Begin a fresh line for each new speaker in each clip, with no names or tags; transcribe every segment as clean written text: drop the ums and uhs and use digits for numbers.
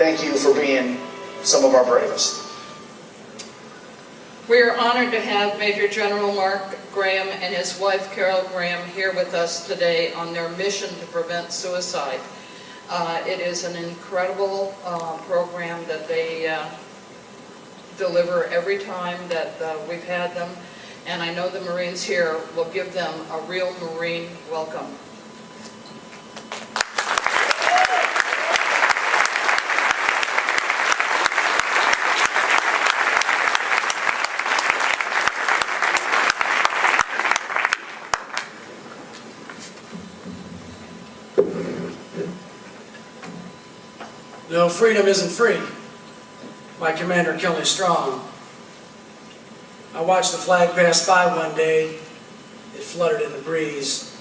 thank you for being some of our bravest.
We are honored to have Major General Mark Graham and his wife Carol Graham here with us today on their mission to prevent suicide. It is an incredible program that they deliver every time that we've had them, and I know the Marines here will give them a real Marine welcome.
No, freedom isn't free, by Commander Kelly Strong. I watched the flag pass by one day. It fluttered in the breeze.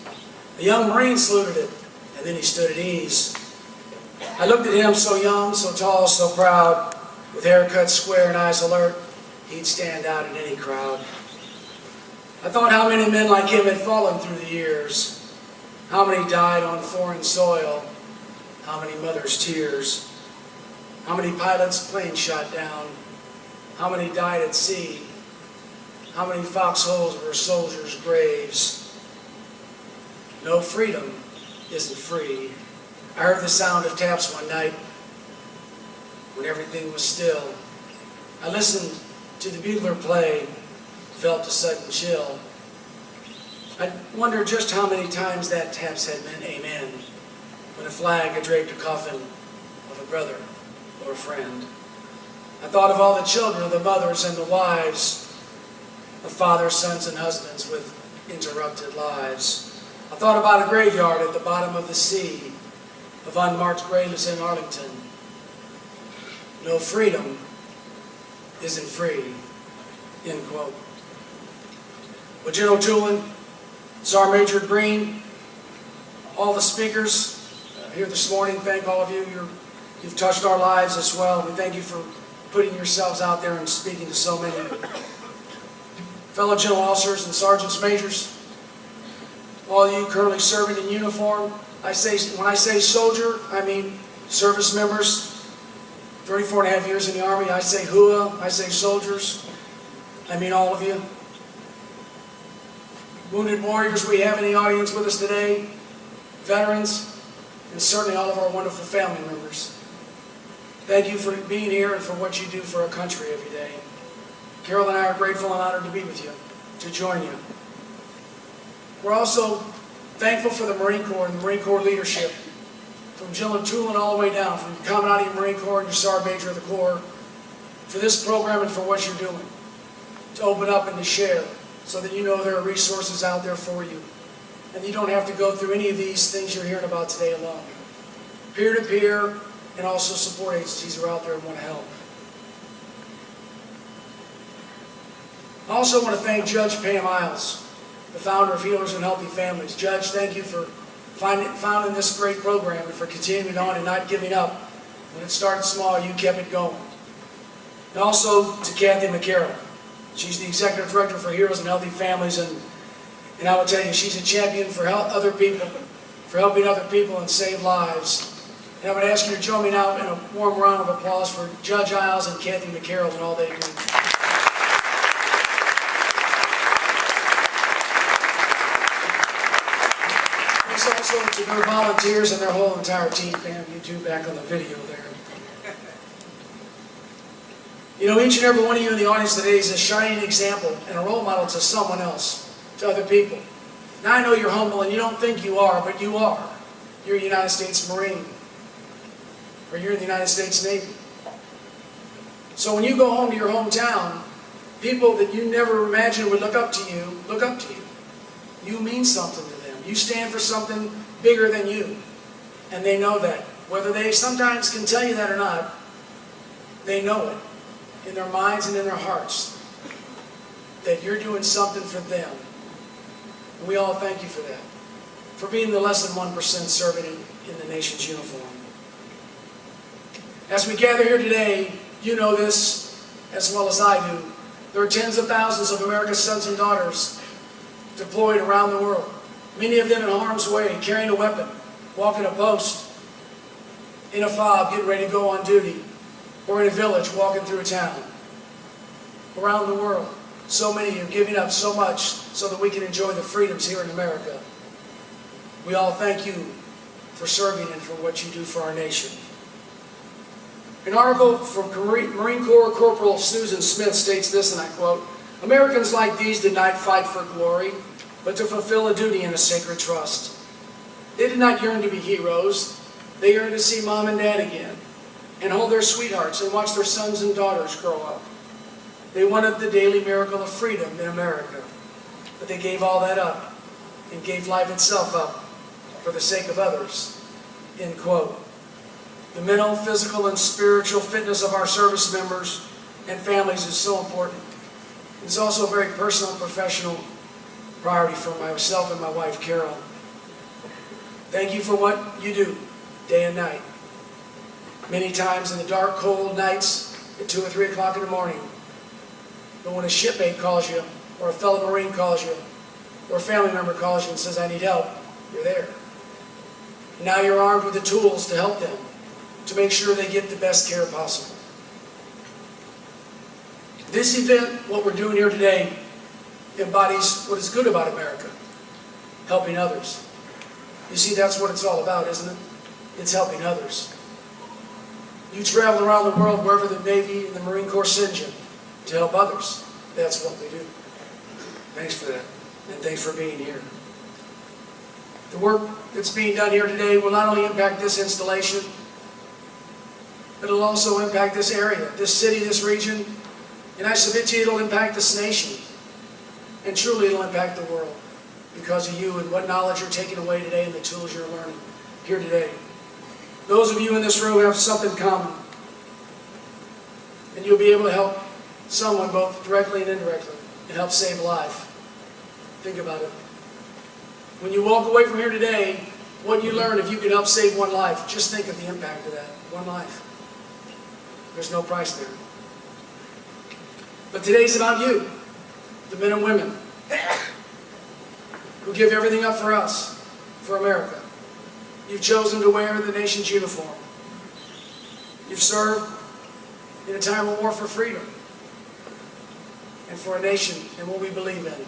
A young Marine saluted it, and then he stood at ease. I looked at him, so young, so tall, so proud, with hair cut square and eyes alert. He'd stand out in any crowd. I thought how many men like him had fallen through the years, how many died on foreign soil, how many mothers' tears. How many pilots' planes shot down? How many died at sea? How many foxholes were soldiers' graves? No, freedom isn't free. I heard the sound of taps one night when everything was still. I listened to the bugler play, felt a sudden chill. I wondered just how many times that taps had meant amen when a flag had draped a coffin of a brother or a friend. I thought of all the children, the mothers and the wives, the fathers, sons, and husbands with interrupted lives. I thought about a graveyard at the bottom of the sea, of unmarked graves in Arlington. No, freedom isn't free, end quote. Well, General Tulin, Sergeant Major Green, all the speakers here this morning, thank all of you. You've touched our lives as well. We thank you for putting yourselves out there and speaking to so many. Fellow general officers and sergeants majors, all of you currently serving in uniform, when I say soldier, I mean service members. 34 and a half years in the Army, I say HUA, I say soldiers, I mean all of you. Wounded warriors we have in the audience with us today, veterans, and certainly all of our wonderful family members. Thank you for being here and for what you do for our country every day. Carol and I are grateful and honored to be with you, to join you. We're also thankful for the Marine Corps and the Marine Corps leadership, from General Tulin all the way down, from the Commandant of the Marine Corps and your Sergeant Major of the Corps, for this program and for what you're doing, to open up and to share, so that you know there are resources out there for you. And you don't have to go through any of these things you're hearing about today alone. Peer-to-peer, and also support agencies are out there and want to help. I also want to thank Judge Pam Iles, the founder of Healers and Healthy Families. Judge, thank you for founding this great program and for continuing on and not giving up. When it started small, you kept it going. And also to Kathy McCarroll. She's the Executive Director for Healers and Healthy Families, and I will tell you, she's a champion for other people, for helping other people and save lives. And I would ask you to join me now in a warm round of applause for Judge Iles and Kathy McCarroll and all they do. Thanks also to their volunteers and their whole entire team. Pam, you two back on the video there. You know, each and every one of you in the audience today is a shining example and a role model to someone else, to other people. Now I know you're humble and you don't think you are, but you are. You're a United States Marine. Or you're in the United States Navy. So when you go home to your hometown, people that you never imagined would look up to you, look up to you. You mean something to them. You stand for something bigger than you. And they know that. Whether they sometimes can tell you that or not, they know it in their minds and in their hearts that you're doing something for them. And we all thank you for that. For being the less than 1% serving in the nation's uniform. As we gather here today, you know this as well as I do. There are tens of thousands of America's sons and daughters deployed around the world. Many of them in harm's way, carrying a weapon, walking a post. in a fob getting ready to go on duty, or in a village walking through a town. Around the world, so many are giving up so much so that we can enjoy the freedoms here in America. We all thank you for serving and for what you do for our nation. An article from Marine Corps Corporal Susan Smith states this, and I quote, "Americans like these did not fight for glory, but to fulfill a duty and a sacred trust. They did not yearn to be heroes. They yearned to see mom and dad again, and hold their sweethearts and watch their sons and daughters grow up. They wanted the daily miracle of freedom in America, but they gave all that up and gave life itself up for the sake of others." End quote. The mental, physical, and spiritual fitness of our service members and families is so important. It's also a very personal and professional priority for myself and my wife, Carol. Thank you for what you do, day and night. Many times in the dark, cold nights at 2 or 3 o'clock in the morning. But when a shipmate calls you, or a fellow Marine calls you, or a family member calls you and says, "I need help," you're there. Now you're armed with the tools to help them, to make sure they get the best care possible. This event, what we're doing here today, embodies what is good about America, helping others. You see, that's what it's all about, isn't it? It's helping others. You travel around the world wherever the Navy and the Marine Corps sends you to help others. That's what we do. Thanks for that, and thanks for being here. The work that's being done here today will not only impact this installation, but it'll also impact this area, this city, this region, and I submit to you it'll impact this nation. And truly it'll impact the world because of you and what knowledge you're taking away today and the tools you're learning here today. Those of you in this room have something common, and you'll be able to help someone both directly and indirectly and help save a life. Think about it. When you walk away from here today, what you learn, if you can help save one life, just think of the impact of that. One life. There's no price there. But today's about you, the men and women who give everything up for us, for America. You've chosen to wear the nation's uniform. You've served in a time of war for freedom and for a nation and what we believe in.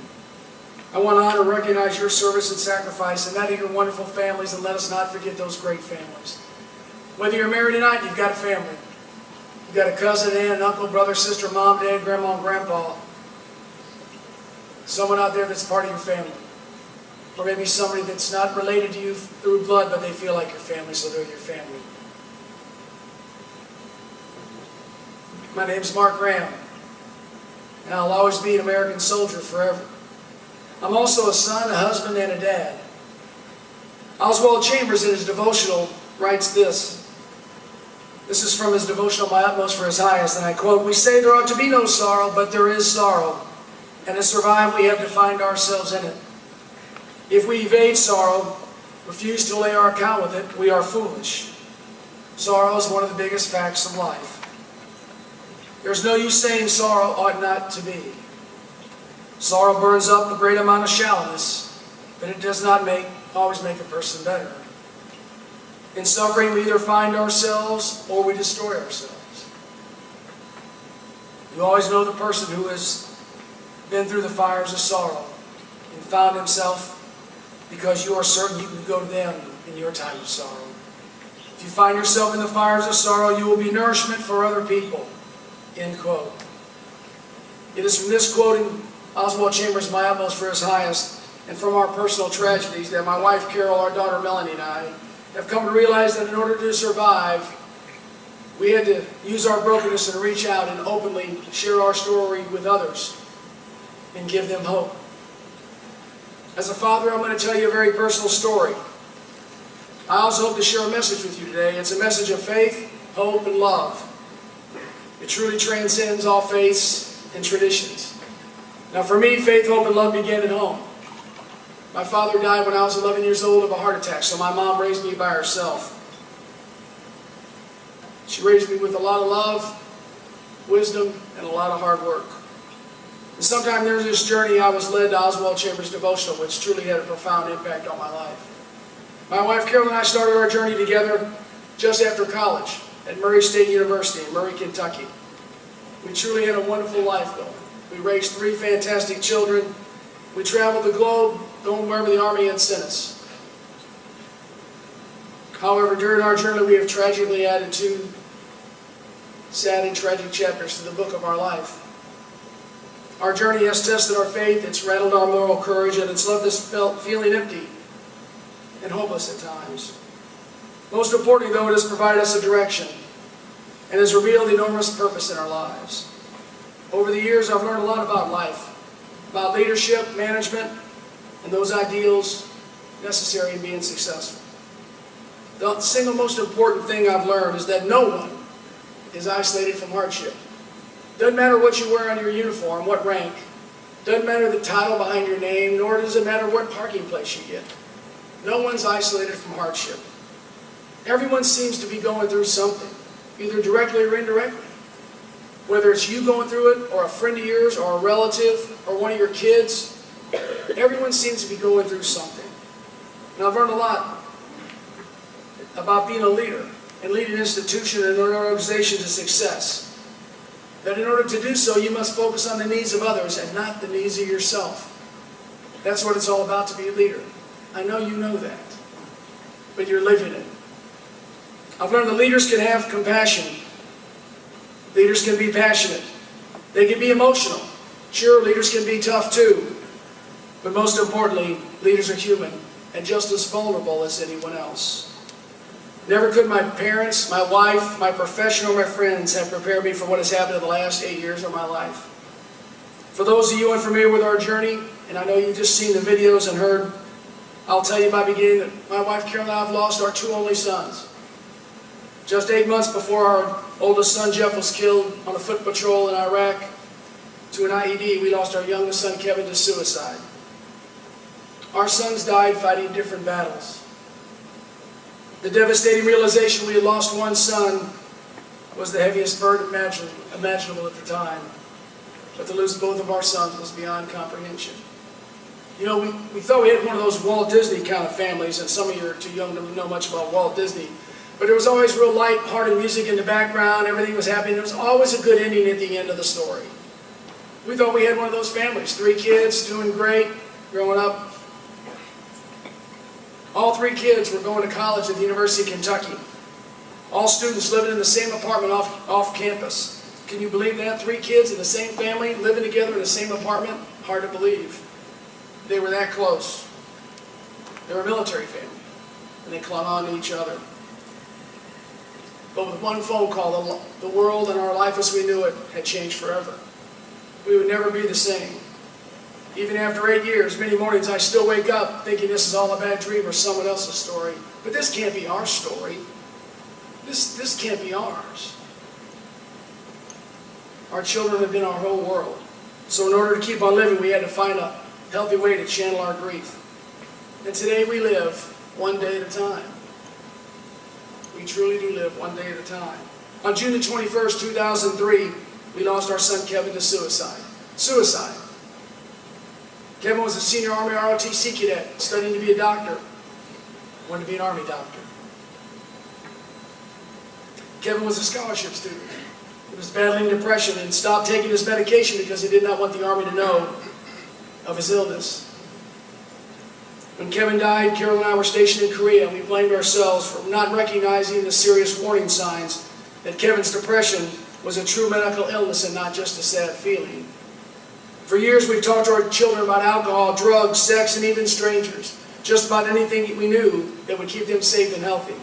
I want to honor and recognize your service and sacrifice and that of your wonderful families, and let us not forget those great families. Whether you're married or not, you've got a family. You've got a cousin, aunt, an uncle, brother, sister, mom, dad, grandma, and grandpa. Someone out there that's part of your family. Or maybe somebody that's not related to you through blood, but they feel like your family, so they're your family. My name's Mark Graham, and I'll always be an American soldier forever. I'm also a son, a husband, and a dad. Oswald Chambers, in his devotional, writes this. This is from his devotional, My Utmost for His Highest, and I quote, "We say there ought to be no sorrow, but there is sorrow, and to survive we have to find ourselves in it. If we evade sorrow, refuse to lay our account with it, we are foolish. Sorrow is one of the biggest facts of life. There's no use saying sorrow ought not to be. Sorrow burns up a great amount of shallowness, but it does not always make a person better. In suffering, we either find ourselves or we destroy ourselves. You always know the person who has been through the fires of sorrow and found himself because you are certain you can go to them in your time of sorrow. If you find yourself in the fires of sorrow, you will be nourishment for other people." End quote. It is from this quoting Oswald Chambers, My Utmost for His Highest, and from our personal tragedies that my wife Carol, our daughter Melanie, and I have come to realize that in order to survive, we had to use our brokenness and reach out and openly share our story with others and give them hope. As a father, I'm going to tell you a very personal story. I also hope to share a message with you today. It's a message of faith, hope, and love. It truly transcends all faiths and traditions. Now for me, faith, hope, and love began at home. My father died when I was 11 years old of a heart attack, so my mom raised me by herself. She raised me with a lot of love, wisdom, and a lot of hard work. And sometime during this journey, I was led to Oswald Chambers' devotional, which truly had a profound impact on my life. My wife Carol and I started our journey together just after college at Murray State University in Murray, Kentucky. We truly had a wonderful life going. We raised 3 fantastic children. We traveled the globe, going wherever the Army had sent us. However, during our journey, we have tragically added 2 sad and tragic chapters to the book of our life. Our journey has tested our faith, it's rattled our moral courage, and it's left us feeling empty and hopeless at times. Most importantly, though, it has provided us a direction and has revealed enormous purpose in our lives. Over the years, I've learned a lot about life, about leadership, management, and those ideals necessary in being successful. The single most important thing I've learned is that no one is isolated from hardship. Doesn't matter what you wear on your uniform, what rank. Doesn't matter the title behind your name, nor does it matter what parking place you get. No one's isolated from hardship. Everyone seems to be going through something, either directly or indirectly. Whether it's you going through it, or a friend of yours, or a relative, or one of your kids, everyone seems to be going through something. And I've learned a lot about being a leader and leading an institution and an organization to success. That in order to do so, you must focus on the needs of others and not the needs of yourself. That's what it's all about to be a leader. I know you know that, but you're living it. I've learned that leaders can have compassion. Leaders can be passionate. They can be emotional. Sure, leaders can be tough too. But most importantly, leaders are human and just as vulnerable as anyone else. Never could my parents, my wife, my profession, or my friends have prepared me for what has happened in the last 8 years of my life. For those of you unfamiliar with our journey, and I know you've just seen the videos and heard, I'll tell you by beginning that my wife Carol and I have lost our 2 only sons. Just 8 months before our oldest son Jeff was killed on a foot patrol in Iraq to an IED, we lost our youngest son Kevin to suicide. Our sons died fighting different battles. The devastating realization we had lost one son was the heaviest burden imaginable at the time. But to lose both of our sons was beyond comprehension. You know, we thought we had one of those Walt Disney kind of families, and some of you are too young to know much about Walt Disney. But there was always real light-hearted music in the background, everything was happening. There was always a good ending at the end of the story. We thought we had one of those families, 3 kids, doing great, growing up. All 3 kids were going to college at the University of Kentucky. All students living in the same apartment off campus. Can you believe that? 3 kids in the same family, living together in the same apartment? Hard to believe. They were that close. They were a military family, and they clung on to each other. But with one phone call, the world and our life as we knew it had changed forever. We would never be the same. Even after 8 years, many mornings I still wake up thinking this is all a bad dream or someone else's story. But this can't be our story. This can't be ours. Our children have been our whole world. So in order to keep on living, we had to find a healthy way to channel our grief. And today we live one day at a time. We truly do live one day at a time. On June the 21st, 2003, we lost our son Kevin to suicide. Suicide. Kevin was a senior Army ROTC cadet, studying to be a doctor. Wanted to be an Army doctor. Kevin was a scholarship student. He was battling depression and stopped taking his medication because he did not want the Army to know of his illness. When Kevin died, Carol and I were stationed in Korea, and we blamed ourselves for not recognizing the serious warning signs that Kevin's depression was a true medical illness and not just a sad feeling. For years, we talked to our children about alcohol, drugs, sex, and even strangers. Just about anything we knew that would keep them safe and healthy.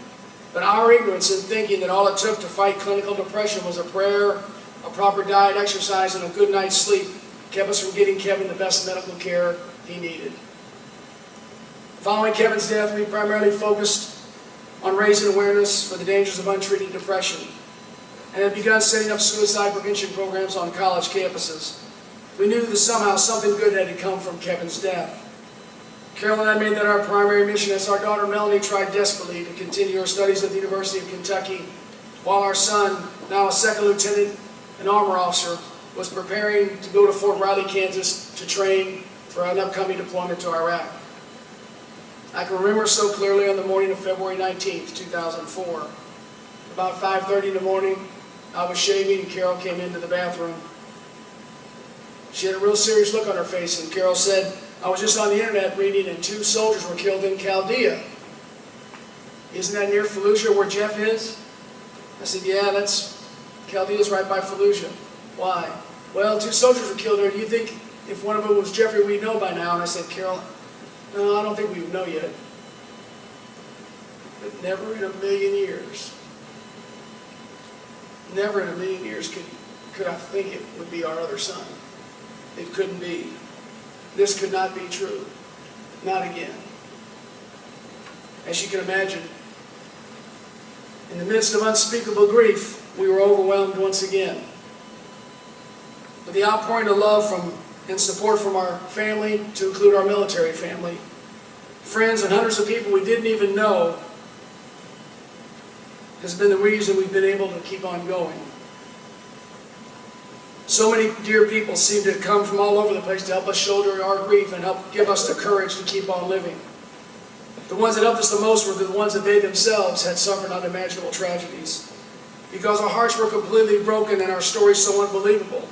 But our ignorance in thinking that all it took to fight clinical depression was a prayer, a proper diet, exercise, and a good night's sleep kept us from getting Kevin the best medical care he needed. Following Kevin's death, we primarily focused on raising awareness for the dangers of untreated depression and had begun setting up suicide prevention programs on college campuses. We knew that somehow something good had to come from Kevin's death. Carol and I made that our primary mission as our daughter Melanie tried desperately to continue her studies at the University of Kentucky, while our son, now a second lieutenant and armor officer, was preparing to go to Fort Riley, Kansas to train for an upcoming deployment to Iraq. I can remember so clearly on the morning of February 19th, 2004. About 5:30 in the morning, I was shaving and Carol came into the bathroom. She had a real serious look on her face, and Carol said, "I was just on the internet reading and 2 soldiers were killed in Chaldea. Isn't that near Fallujah where Jeff is?" I said, "Yeah, Chaldea's right by Fallujah." "Why?" "Well, 2 soldiers were killed there. Do you think if one of them was Jeffrey, we'd know by now?" And I said, "Carol, no, I don't think we would know yet. But never in a million years, never in a million years could I think it would be our other son. It couldn't be. This could not be true. Not again." As you can imagine, in the midst of unspeakable grief, we were overwhelmed once again. With the outpouring of love and support from our family, to include our military family, friends, and hundreds of people we didn't even know, has been the reason we've been able to keep on going. So many dear people seem to come from all over the place to help us shoulder our grief and help give us the courage to keep on living. The ones that helped us the most were the ones that they themselves had suffered unimaginable tragedies. Because our hearts were completely broken and our stories so unbelievable,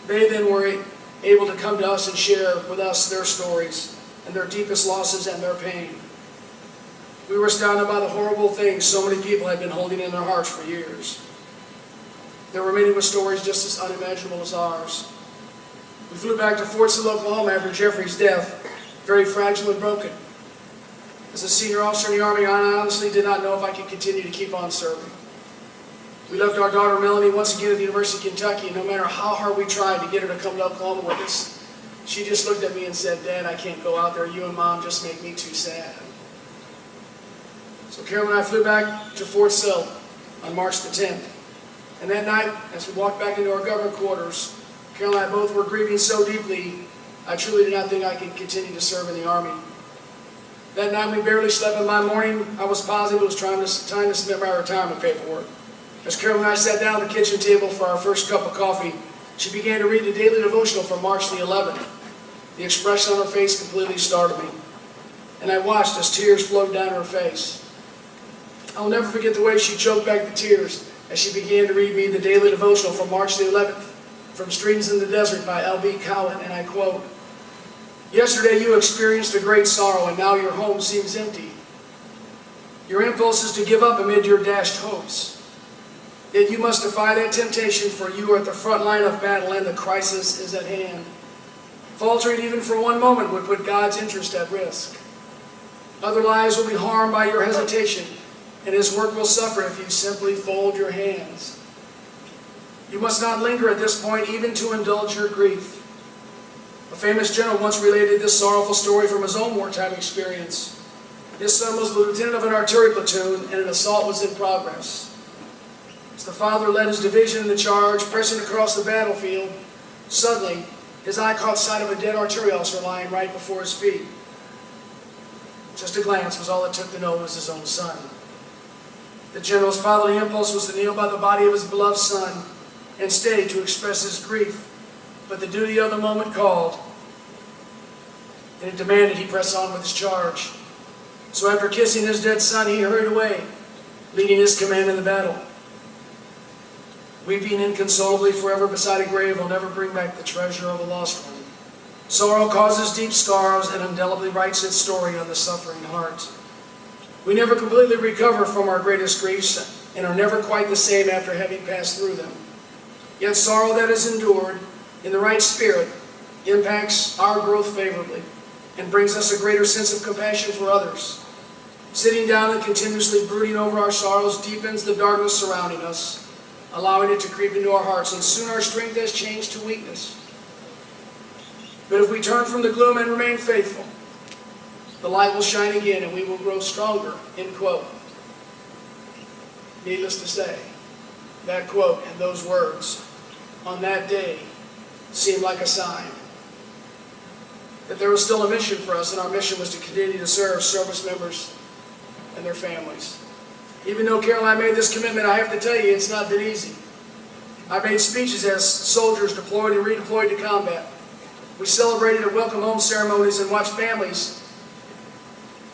they then were able to come to us and share with us their stories and their deepest losses and their pain. We were astounded by the horrible things so many people had been holding in their hearts for years. There were many with stories just as unimaginable as ours. We flew back to Fort Sill, Oklahoma after Jeffrey's death, very fragile and broken. As a senior officer in the Army, I honestly did not know if I could continue to keep on serving. We left our daughter Melanie once again at the University of Kentucky, and no matter how hard we tried to get her to come to Oklahoma with us, she just looked at me and said, "Dad, I can't go out there. You and Mom just make me too sad." So Carol and I flew back to Fort Sill on March the 10th. And that night, as we walked back into our government quarters, Carol and I both were grieving so deeply, I truly did not think I could continue to serve in the Army. That night we barely slept, and by morning I was positive it was time to submit my retirement paperwork. As Carol and I sat down at the kitchen table for our first cup of coffee, she began to read the daily devotional for March the 11th. The expression on her face completely startled me, and I watched as tears flowed down her face. I'll never forget the way she choked back the tears as she began to read me the daily devotional for March the 11th, from Streams in the Desert by L.B. Cowan, and I quote, "Yesterday you experienced a great sorrow, and now your home seems empty. Your impulse is to give up amid your dashed hopes. Yet you must defy that temptation, for you are at the front line of battle and the crisis is at hand. Faltering even for one moment would put God's interest at risk. Other lives will be harmed by your hesitation, and His work will suffer if you simply fold your hands. You must not linger at this point even to indulge your grief." A famous general once related this sorrowful story from his own wartime experience. His son was the lieutenant of an artillery platoon, and an assault was in progress. As the father led his division in the charge, pressing across the battlefield, suddenly his eye caught sight of a dead artillery officer lying right before his feet. Just a glance was all it took to know it was his own son. The general's fatherly impulse was to kneel by the body of his beloved son and stay to express his grief, but the duty of the moment called, and it demanded he press on with his charge. So after kissing his dead son, he hurried away, leading his command in the battle. Weeping inconsolably forever beside a grave will never bring back the treasure of a lost one. Sorrow causes deep scars and indelibly writes its story on the suffering heart. We never completely recover from our greatest griefs and are never quite the same after having passed through them. Yet sorrow that is endured in the right spirit impacts our growth favorably and brings us a greater sense of compassion for others. Sitting down and continuously brooding over our sorrows deepens the darkness surrounding us, allowing it to creep into our hearts, and soon our strength has changed to weakness. But if we turn from the gloom and remain faithful, the light will shine again and we will grow stronger, end quote. Needless to say, that quote and those words on that day seemed like a sign that there was still a mission for us, and our mission was to continue to serve service members and their families. Even though Carol and I made this commitment, I have to tell you, it's not that easy. I made speeches as soldiers deployed and redeployed to combat. We celebrated at welcome home ceremonies and watched families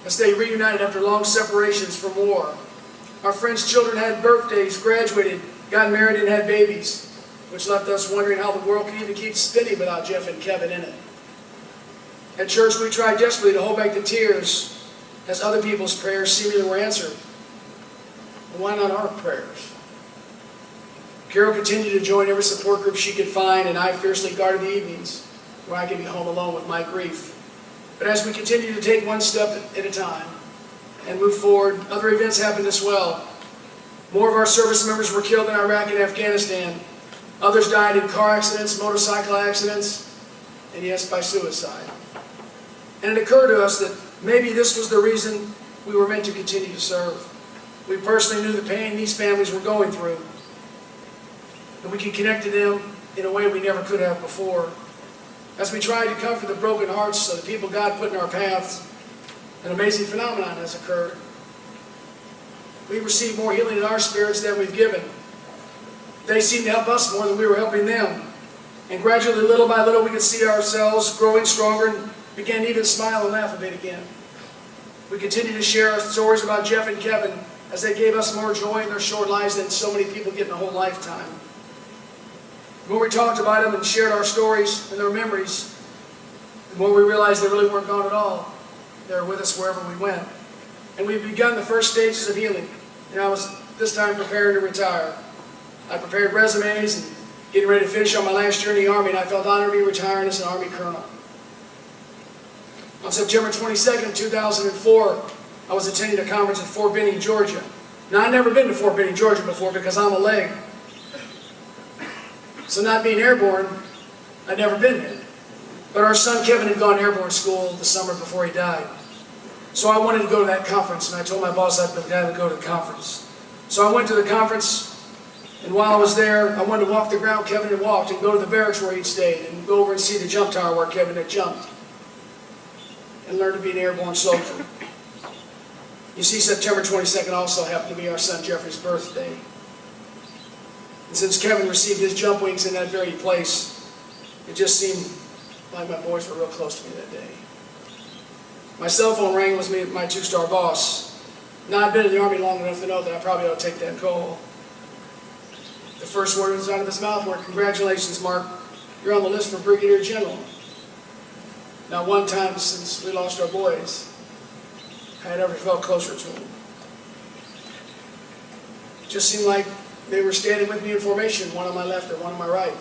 as they reunited after long separations from war. Our friends' children had birthdays, graduated, got married, and had babies, which left us wondering how the world could even keep spinning without Jeff and Kevin in it. At church, we tried desperately to hold back the tears as other people's prayers seemingly were answered. But why not our prayers? Carol continued to join every support group she could find, and I fiercely guarded the evenings where I could be home alone with my grief. But as we continued to take one step at a time and move forward, other events happened as well. More of our service members were killed in Iraq and Afghanistan. Others died in car accidents, motorcycle accidents, and yes, by suicide. And it occurred to us that maybe this was the reason we were meant to continue to serve. We personally knew the pain these families were going through, and we could connect to them in a way we never could have before. As we tried to comfort the broken hearts of the people God put in our paths, an amazing phenomenon has occurred. We received more healing in our spirits than we've given. They seemed to help us more than we were helping them. And gradually, little by little, we could see ourselves growing stronger and began to even smile and laugh a bit again. We continued to share our stories about Jeff and Kevin as they gave us more joy in their short lives than so many people get in a whole lifetime. The more we talked about them and shared our stories and their memories, the more we realized they really weren't gone at all. They were with us wherever we went. And we've begun the first stages of healing. And I was this time preparing to retire. I prepared resumes and getting ready to finish on my last year in the Army, and I felt honored to be retiring as an Army colonel. On September 22nd, 2004, I was attending a conference in Fort Benning, Georgia. Now, I'd never been to Fort Benning, Georgia before because I'm a leg. So not being airborne, I'd never been there. But our son Kevin had gone to airborne school the summer before he died. So I wanted to go to that conference, and I told my boss I'd be glad to go to the conference. So I went to the conference, and while I was there, I wanted to walk the ground Kevin had walked and go to the barracks where he'd stayed and go over and see the jump tower where Kevin had jumped and learn to be an airborne soldier. You see, September 22nd also happened to be our son Jeffrey's birthday. And since Kevin received his jump wings in that very place, it just seemed like my boys were real close to me that day. My cell phone rang with me, my two-star boss. Now, I'd been in the Army long enough to know that I probably ought to take that call. The first words out of his mouth were, "Congratulations, Mark. You're on the list for Brigadier General." Now, one time since we lost our boys, I had ever felt closer to them. It just seemed like they were standing with me in formation, one on my left and one on my right.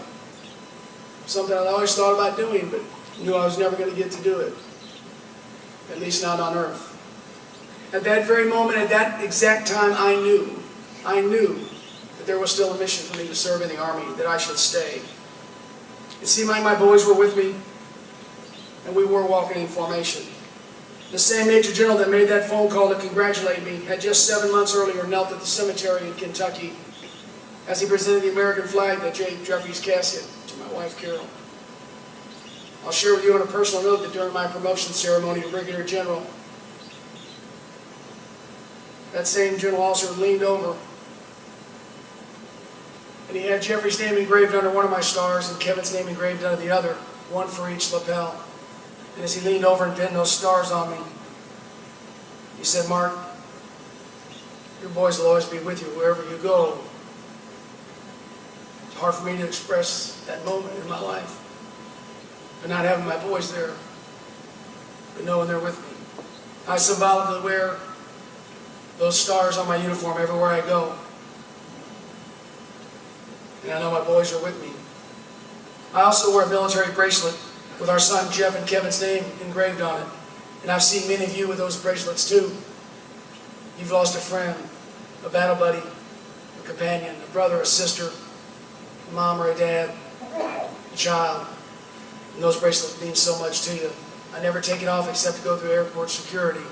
Something I'd always thought about doing, but knew I was never going to get to do it. At least not on earth. At that very moment, at that exact time, I knew that there was still a mission for me to serve in the Army, that I should stay. It seemed like my boys were with me, and we were walking in formation. The same Major General that made that phone call to congratulate me had just 7 months earlier knelt at the cemetery in Kentucky as he presented the American flag that draped Jeffrey's casket to my wife, Carol. I'll share with you on a personal note that during my promotion ceremony to Brigadier General, that same general officer leaned over and he had Jeffrey's name engraved under one of my stars and Kevin's name engraved under the other, one for each lapel. And as he leaned over and pinned those stars on me, he said, "Mark, your boys will always be with you wherever you go." It's hard for me to express that moment in my life, but not having my boys there, but knowing they're with me. I symbolically wear those stars on my uniform everywhere I go. And I know my boys are with me. I also wear a military bracelet with our son Jeff and Kevin's name engraved on it. And I've seen many of you with those bracelets too. You've lost a friend, a battle buddy, a companion, a brother, a sister, a mom or a dad, a child. And those bracelets mean so much to you. I never take it off except to go through airport security.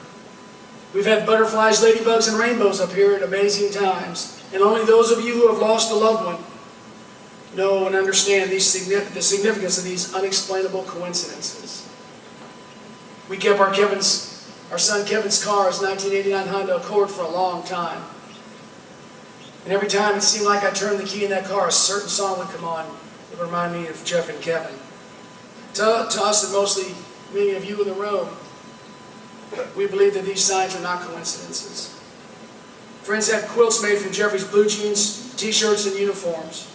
We've had butterflies, ladybugs, and rainbows up here at amazing times. And only those of you who have lost a loved one know and understand the significance of these unexplainable coincidences. We kept our son Kevin's car, his 1989 Honda Accord, for a long time. And every time it seemed like I turned the key in that car, a certain song would come on that would remind me of Jeff and Kevin. To us, and mostly many of you in the room, we believe that these signs are not coincidences. Friends had quilts made from Jeffrey's blue jeans, t-shirts, and uniforms.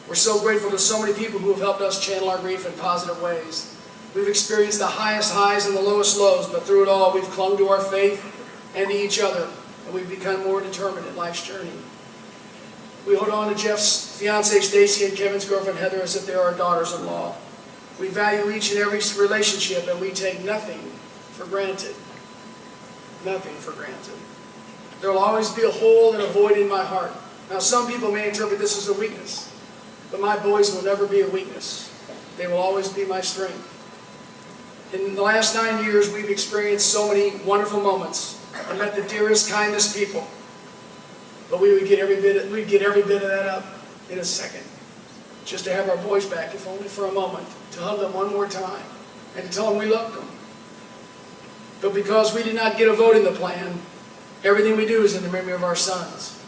We're so grateful to so many people who have helped us channel our grief in positive ways. We've experienced the highest highs and the lowest lows, but through it all, we've clung to our faith and to each other, and we've become more determined in life's journey. We hold on to Jeff's fiancée Stacy and Kevin's girlfriend Heather as if they are our daughters-in-law. We value each and every relationship, and we take nothing for granted. Nothing for granted. There will always be a hole and a void in my heart. Now, some people may interpret this as a weakness, but my boys will never be a weakness. They will always be my strength. In the last 9 years, we've experienced so many wonderful moments and met the dearest, kindest people. But we'd get every bit of that up in a second. Just to have our boys back, if only for a moment, to hug them one more time and to tell them we loved them. But because we did not get a vote in the plan, everything we do is in the memory of our sons.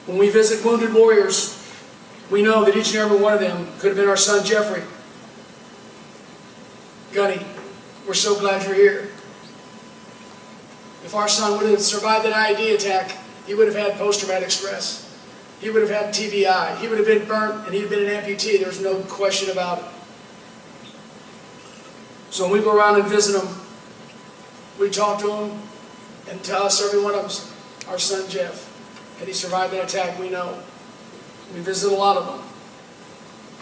When we visit wounded warriors, we know that each and every one of them could have been our son Jeffrey. Gunny, we're so glad you're here. If our son would have survived that IED attack, he would have had post-traumatic stress. He would have had TBI. He would have been burnt, and he'd have been an amputee. There's no question about it. So when we go around and visit them, we talk to them, and to us, every one of us, our son Jeff, had he survived that attack, we know. We visit a lot of them.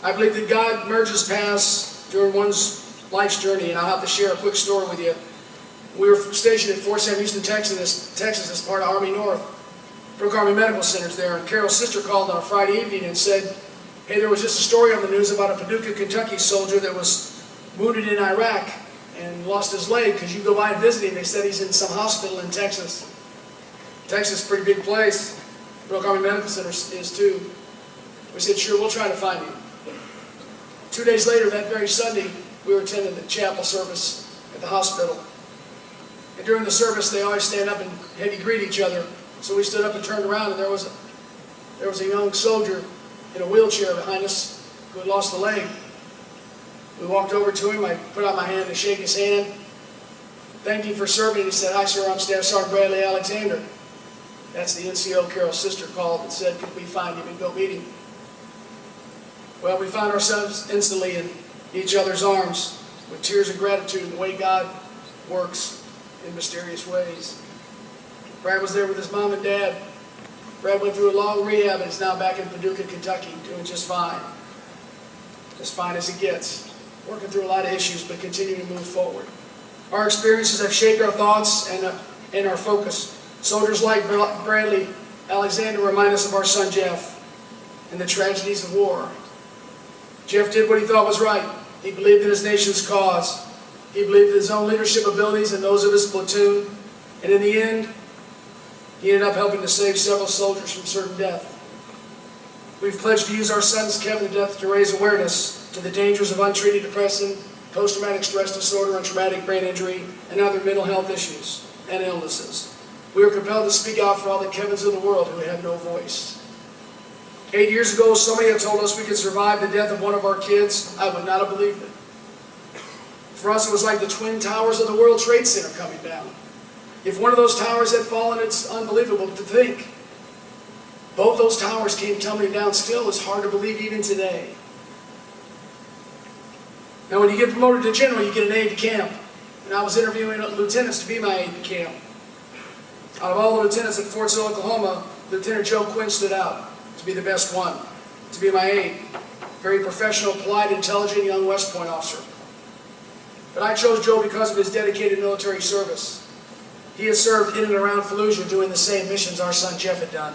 I believe that God merges paths during one's life's journey, and I'll have to share a quick story with you. We were stationed at Fort Sam Houston, Texas as part of Army North. Brooke Army Medical Center's there, and Carol's sister called on a Friday evening and said, hey, there was just a story on the news about a Paducah, Kentucky soldier that was wounded in Iraq and lost his leg. Because you go by and visit him, they said he's in some hospital in Texas. Texas is a pretty big place. Brooke Army Medical Center is too. We said, sure, we'll try to find him. 2 days later, that very Sunday, we were attending the chapel service at the hospital. And during the service, they always stand up and heavy greet each other. So we stood up and turned around, and there was a young soldier in a wheelchair behind us who had lost a leg. We walked over to him. I put out my hand to shake his hand, thanked him for serving. He said, hi, sir, I'm Staff Sergeant Bradley Alexander. That's the NCO. Carol's sister called and said, could we find him and go meet him? Well, we found ourselves instantly in each other's arms with tears of gratitude in the way God works in mysterious ways. Brad was there with his mom and dad. Brad went through a long rehab and is now back in Paducah, Kentucky, doing just fine. As fine as it gets. Working through a lot of issues, but continuing to move forward. Our experiences have shaped our thoughts and our focus. Soldiers like Bradley Alexander remind us of our son Jeff and the tragedies of war. Jeff did what he thought was right. He believed in his nation's cause. He believed in his own leadership abilities and those of his platoon. And in the end, he ended up helping to save several soldiers from certain death. We've pledged to use our son's Kevin's death to raise awareness to the dangers of untreated depression, post-traumatic stress disorder, and traumatic brain injury, and other mental health issues and illnesses. We are compelled to speak out for all the Kevins in the world who have no voice. 8 years ago, somebody had told us we could survive the death of one of our kids. I would not have believed it. For us, it was like the Twin Towers of the World Trade Center coming down. If one of those towers had fallen, it's unbelievable to think. Both those towers came tumbling down still. It's hard to believe even today. Now, when you get promoted to general, you get an aide de camp. And I was interviewing lieutenants to be my aide de camp. Out of all the lieutenants at Fort Sill, Oklahoma, Lieutenant Joe Quinn stood out to be the best one, to be my aide. Very professional, polite, intelligent young West Point officer. But I chose Joe because of his dedicated military service. He had served in and around Fallujah doing the same missions our son Jeff had done.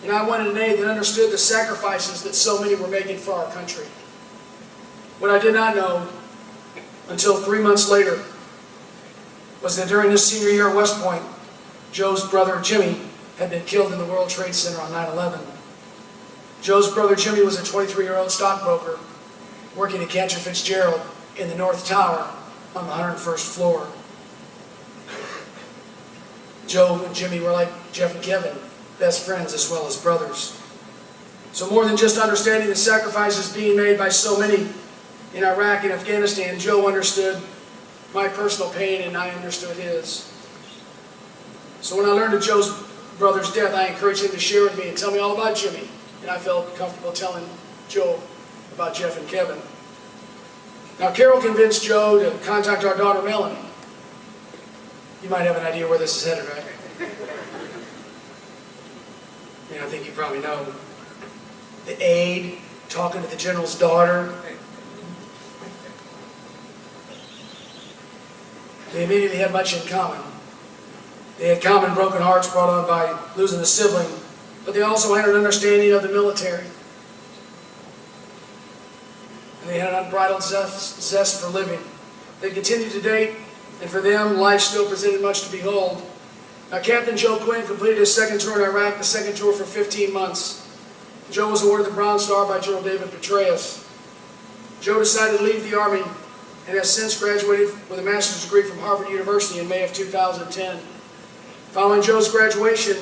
And I wanted an aide that understood the sacrifices that so many were making for our country. What I did not know until 3 months later was that during his senior year at West Point, Joe's brother Jimmy had been killed in the World Trade Center on 9/11. Joe's brother Jimmy was a 23-year-old stockbroker working at Cantor Fitzgerald in the North Tower on the 101st floor. Joe and Jimmy were like Jeff and Kevin, best friends as well as brothers. So more than just understanding the sacrifices being made by so many in Iraq and Afghanistan, Joe understood my personal pain and I understood his. So when I learned of Joe's brother's death, I encouraged him to share with me and tell me all about Jimmy. And I felt comfortable telling Joe about Jeff and Kevin. Now, Carol convinced Joe to contact our daughter, Melanie. You might have an idea where this is headed, right? I think you probably know. The aide talking to the general's daughter. They immediately had much in common. They had common broken hearts brought on by losing a sibling, but they also had an understanding of the military. And they had an unbridled zest for living. They continued to date, and for them, life still presented much to behold. Now, Captain Joe Quinn completed his second tour in Iraq, the second tour for 15 months. Joe was awarded the Bronze Star by General David Petraeus. Joe decided to leave the Army and has since graduated with a master's degree from Harvard University in May of 2010. Following Joe's graduation,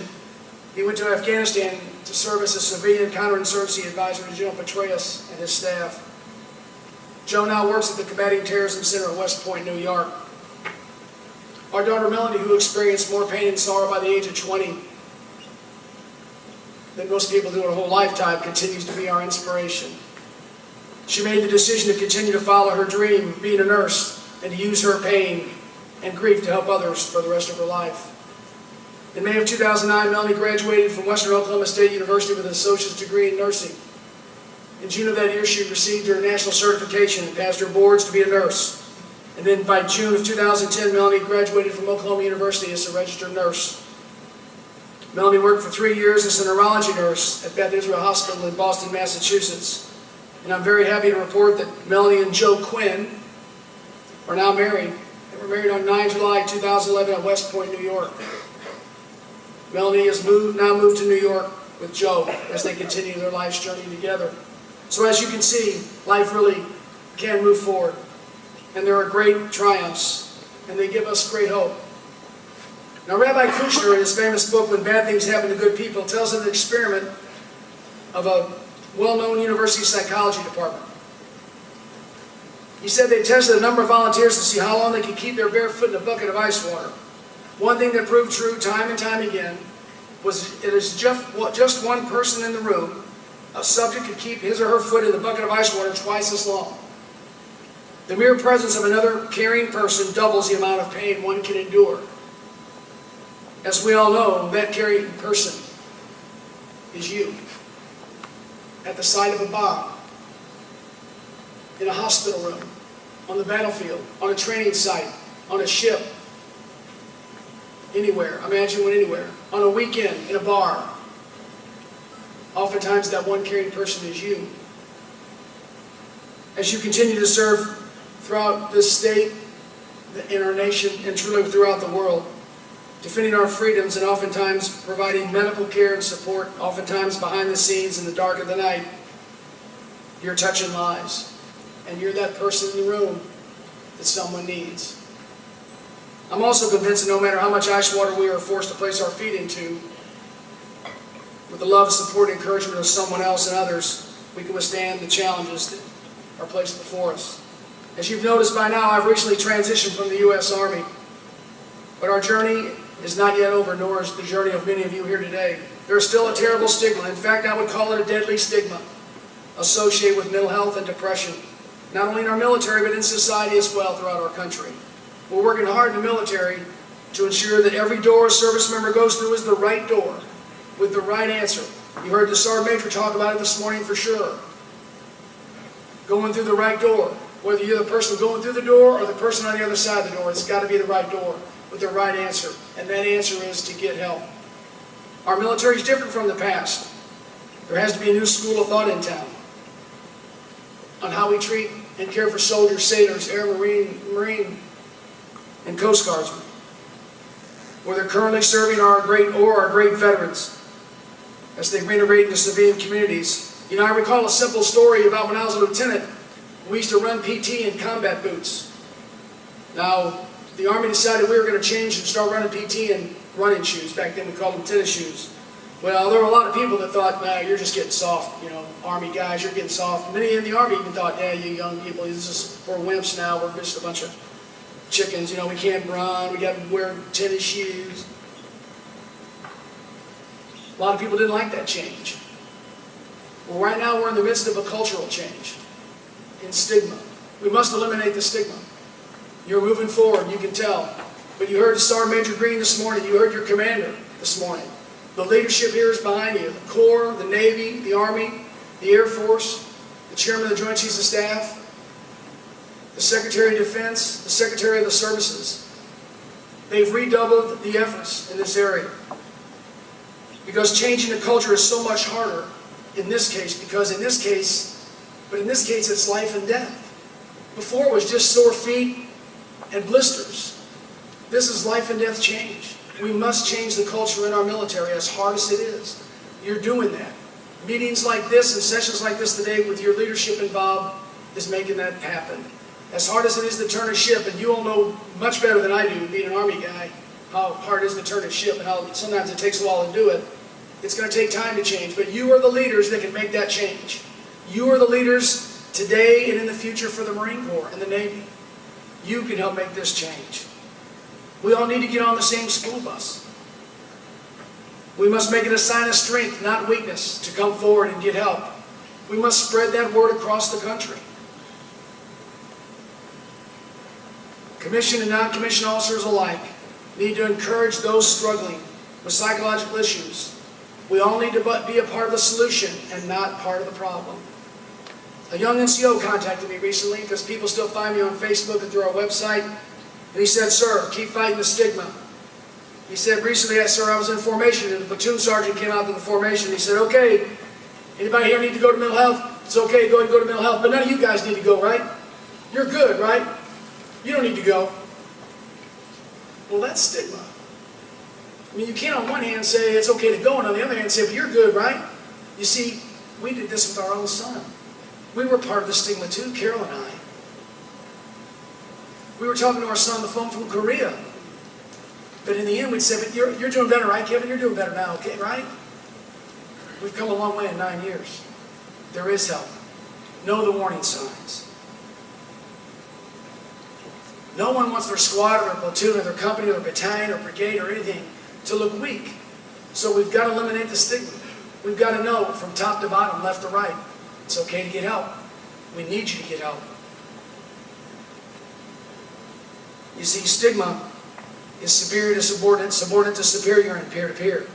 he went to Afghanistan to serve as a civilian counterinsurgency advisor to General Petraeus and his staff. Joe now works at the Combating Terrorism Center at West Point, New York. Our daughter Melanie, who experienced more pain and sorrow by the age of 20 than most people do in a whole lifetime, continues to be our inspiration. She made the decision to continue to follow her dream of being a nurse and to use her pain and grief to help others for the rest of her life. In May of 2009, Melanie graduated from Western Oklahoma State University with an associate's degree in nursing. In June of that year, she received her national certification and passed her boards to be a nurse. And then by June of 2010, Melanie graduated from Oklahoma University as a registered nurse. Melanie worked for 3 years as a neurology nurse at Beth Israel Hospital in Boston, Massachusetts. And I'm very happy to report that Melanie and Joe Quinn are now married. They were married on 9 July 2011 at West Point, New York. Melanie has now moved to New York with Joe as they continue their life's journey together. So as you can see, life really can move forward. And there are great triumphs, and they give us great hope. Now, Rabbi Kushner, in his famous book, When Bad Things Happen to Good People, tells of an experiment of a well-known university psychology department. He said they tested a number of volunteers to see how long they could keep their bare foot in a bucket of ice water. One thing that proved true time and time again was it is just one person in the room, a subject could keep his or her foot in the bucket of ice water twice as long. The mere presence of another caring person doubles the amount of pain one can endure. As we all know, that caring person is you. At the site of a bomb, in a hospital room, on the battlefield, on a training site, on a ship, anywhere, imagine one anywhere, on a weekend, in a bar. Oftentimes that one caring person is you. As you continue to serve throughout this state, in our nation, and truly throughout the world, defending our freedoms and oftentimes providing medical care and support, oftentimes behind the scenes in the dark of the night, you're touching lives. And you're that person in the room that someone needs. I'm also convinced that no matter how much ice water we are forced to place our feet into, with the love, support, and encouragement of someone else and others, we can withstand the challenges that are placed before us. As you've noticed by now, I've recently transitioned from the U.S. Army. But our journey is not yet over, nor is the journey of many of you here today. There is still a terrible stigma. In fact, I would call it a deadly stigma associated with mental health and depression, not only in our military, but in society as well throughout our country. We're working hard in the military to ensure that every door a service member goes through is the right door, with the right answer. You heard the Sergeant Major talk about it this morning for sure. Going through the right door. Whether you're the person going through the door or the person on the other side of the door, it's got to be the right door with the right answer. And that answer is to get help. Our military is different from the past. There has to be a new school of thought in town on how we treat and care for soldiers, sailors, Air Marine, and Coast Guardsmen. Whether currently serving our great veterans as they reintegrate into civilian communities. You know, I recall a simple story about when I was a lieutenant. We used to run PT in combat boots. Now, the Army decided we were going to change and start running PT in running shoes. Back then we called them tennis shoes. Well, there were a lot of people that thought, nah, you're just getting soft. You know, Army guys, you're getting soft. Many in the Army even thought, yeah, you young people, we're wimps now. We're just a bunch of chickens. You know, we can't run. We got to wear tennis shoes. A lot of people didn't like that change. Well, right now we're in the midst of a cultural change in stigma. We must eliminate the stigma. You're moving forward, you can tell. But you heard Sergeant Major Green this morning. You heard your commander this morning. The leadership here is behind you. The Corps, the Navy, the Army, the Air Force, the Chairman of the Joint Chiefs of Staff, the Secretary of Defense, the Secretary of the Services. They've redoubled the efforts in this area. Because changing the culture is so much harder in this case, in this case it's life and death. Before it was just sore feet and blisters. This is life and death change. We must change the culture in our military, as hard as it is. You're doing that. Meetings like this and sessions like this today with your leadership involved is making that happen. As hard as it is to turn a ship, and you all know much better than I do, being an Army guy, how hard it is to turn a ship and how sometimes it takes a while to do it. It's going to take time to change, but you are the leaders that can make that change. You are the leaders today and in the future for the Marine Corps and the Navy. You can help make this change. We all need to get on the same school bus. We must make it a sign of strength, not weakness, to come forward and get help. We must spread that word across the country. Commissioned and non-commissioned officers alike need to encourage those struggling with psychological issues. We all need to be a part of the solution and not part of the problem. A young NCO contacted me recently, because people still find me on Facebook and through our website, and he said, "Sir, keep fighting the stigma." He said, recently, "Sir, I was in formation, and the platoon sergeant came out to the formation. He said, 'Okay, anybody here need to go to mental health? It's okay, go ahead and go to mental health. But none of you guys need to go, right? You're good, right? You don't need to go.'" Well, that's stigma. I mean, you can't on one hand say it's okay to go, and on the other hand say, "But you're good, right?" You see, we did this with our own son. We were part of the stigma too, Carol and I. We were talking to our son on the phone from Korea. But in the end, we'd say, "But you're doing better, right, Kevin? You're doing better now, okay, right?" We've come a long way in 9 years. There is help. Know the warning signs. No one wants their squad or their platoon or their company or their battalion or brigade or anything to look weak. So we've got to eliminate the stigma. We've got to know from top to bottom, left to right, it's okay to get help. We need you to get help. You see, stigma is superior to subordinate, subordinate to superior, and peer to peer.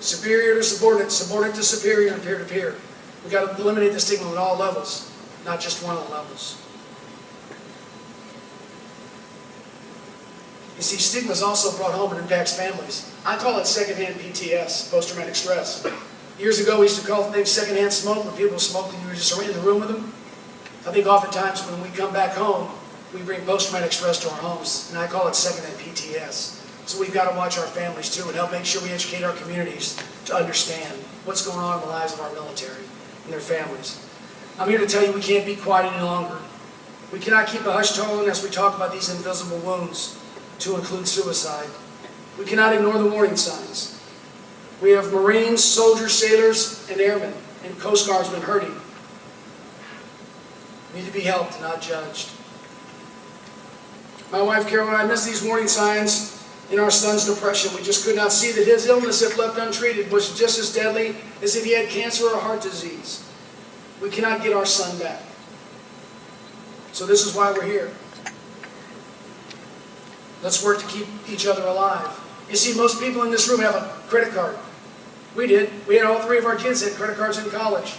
Superior to subordinate, subordinate to superior, and peer to peer. We've got to eliminate the stigma at all levels, not just one of the levels. You see, stigma is also brought home and impacts families. I call it secondhand PTS, post-traumatic stress. Years ago, we used to call things secondhand smoke, when people smoked and you were just in the room with them. I think oftentimes when we come back home, we bring post-traumatic stress to our homes, and I call it secondhand PTS. So we've got to watch our families too and help make sure we educate our communities to understand what's going on in the lives of our military and their families. I'm here to tell you we can't be quiet any longer. We cannot keep a hush tone as we talk about these invisible wounds, to include suicide. We cannot ignore the warning signs. We have Marines, soldiers, sailors, and airmen, and Coast Guardsmen hurting. Need to be helped, not judged. My wife Carol and I missed these warning signs in our son's depression. We just could not see that his illness, if left untreated, was just as deadly as if he had cancer or heart disease. We cannot get our son back. So this is why we're here. Let's work to keep each other alive. You see, most people in this room have a credit card. We did. We had all 3 of our kids had credit cards in college.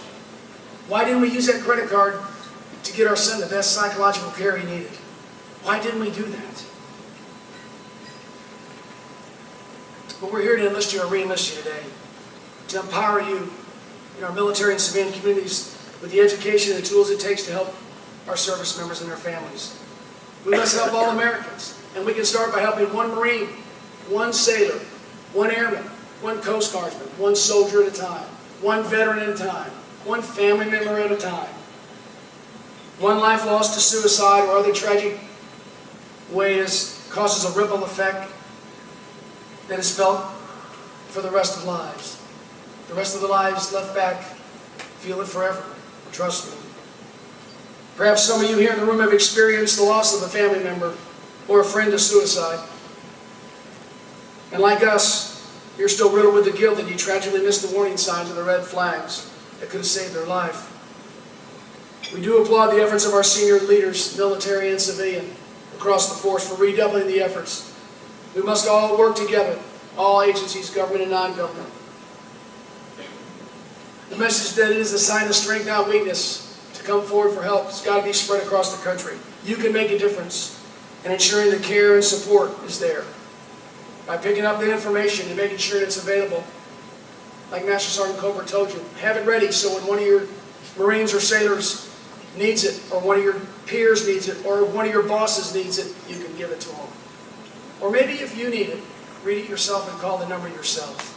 Why didn't we use that credit card to get our son the best psychological care he needed? Why didn't we do that? But we're here to enlist you or re-enlist you today, to empower you in our military and civilian communities with the education and the tools it takes to help our service members and their families. We must help all Americans. And we can start by helping one Marine, one sailor, one airman, one Coast Guardsman, one soldier at a time, one veteran at a time, one family member at a time. One life lost to suicide or other tragic ways causes a ripple effect that is felt for the rest of lives. The rest of the lives left back feel it forever. Trust me. Perhaps some of you here in the room have experienced the loss of a family member or a friend to suicide. And like us, You're still riddled with the guilt that you tragically missed the warning signs and the red flags that could have saved their life. We do applaud the efforts of our senior leaders, military and civilian, across the force for redoubling the efforts. We must all work together, all agencies, government and non-government. The message that it is a sign of strength, not weakness, to come forward for help has got to be spread across the country. You can make a difference in ensuring the care and support is there. By picking up the information and making sure it's available. Like Master Sergeant Coburn told you, have it ready so when one of your Marines or sailors needs it, or one of your peers needs it, or one of your bosses needs it, you can give it to them. Or maybe if you need it, read it yourself and call the number yourself.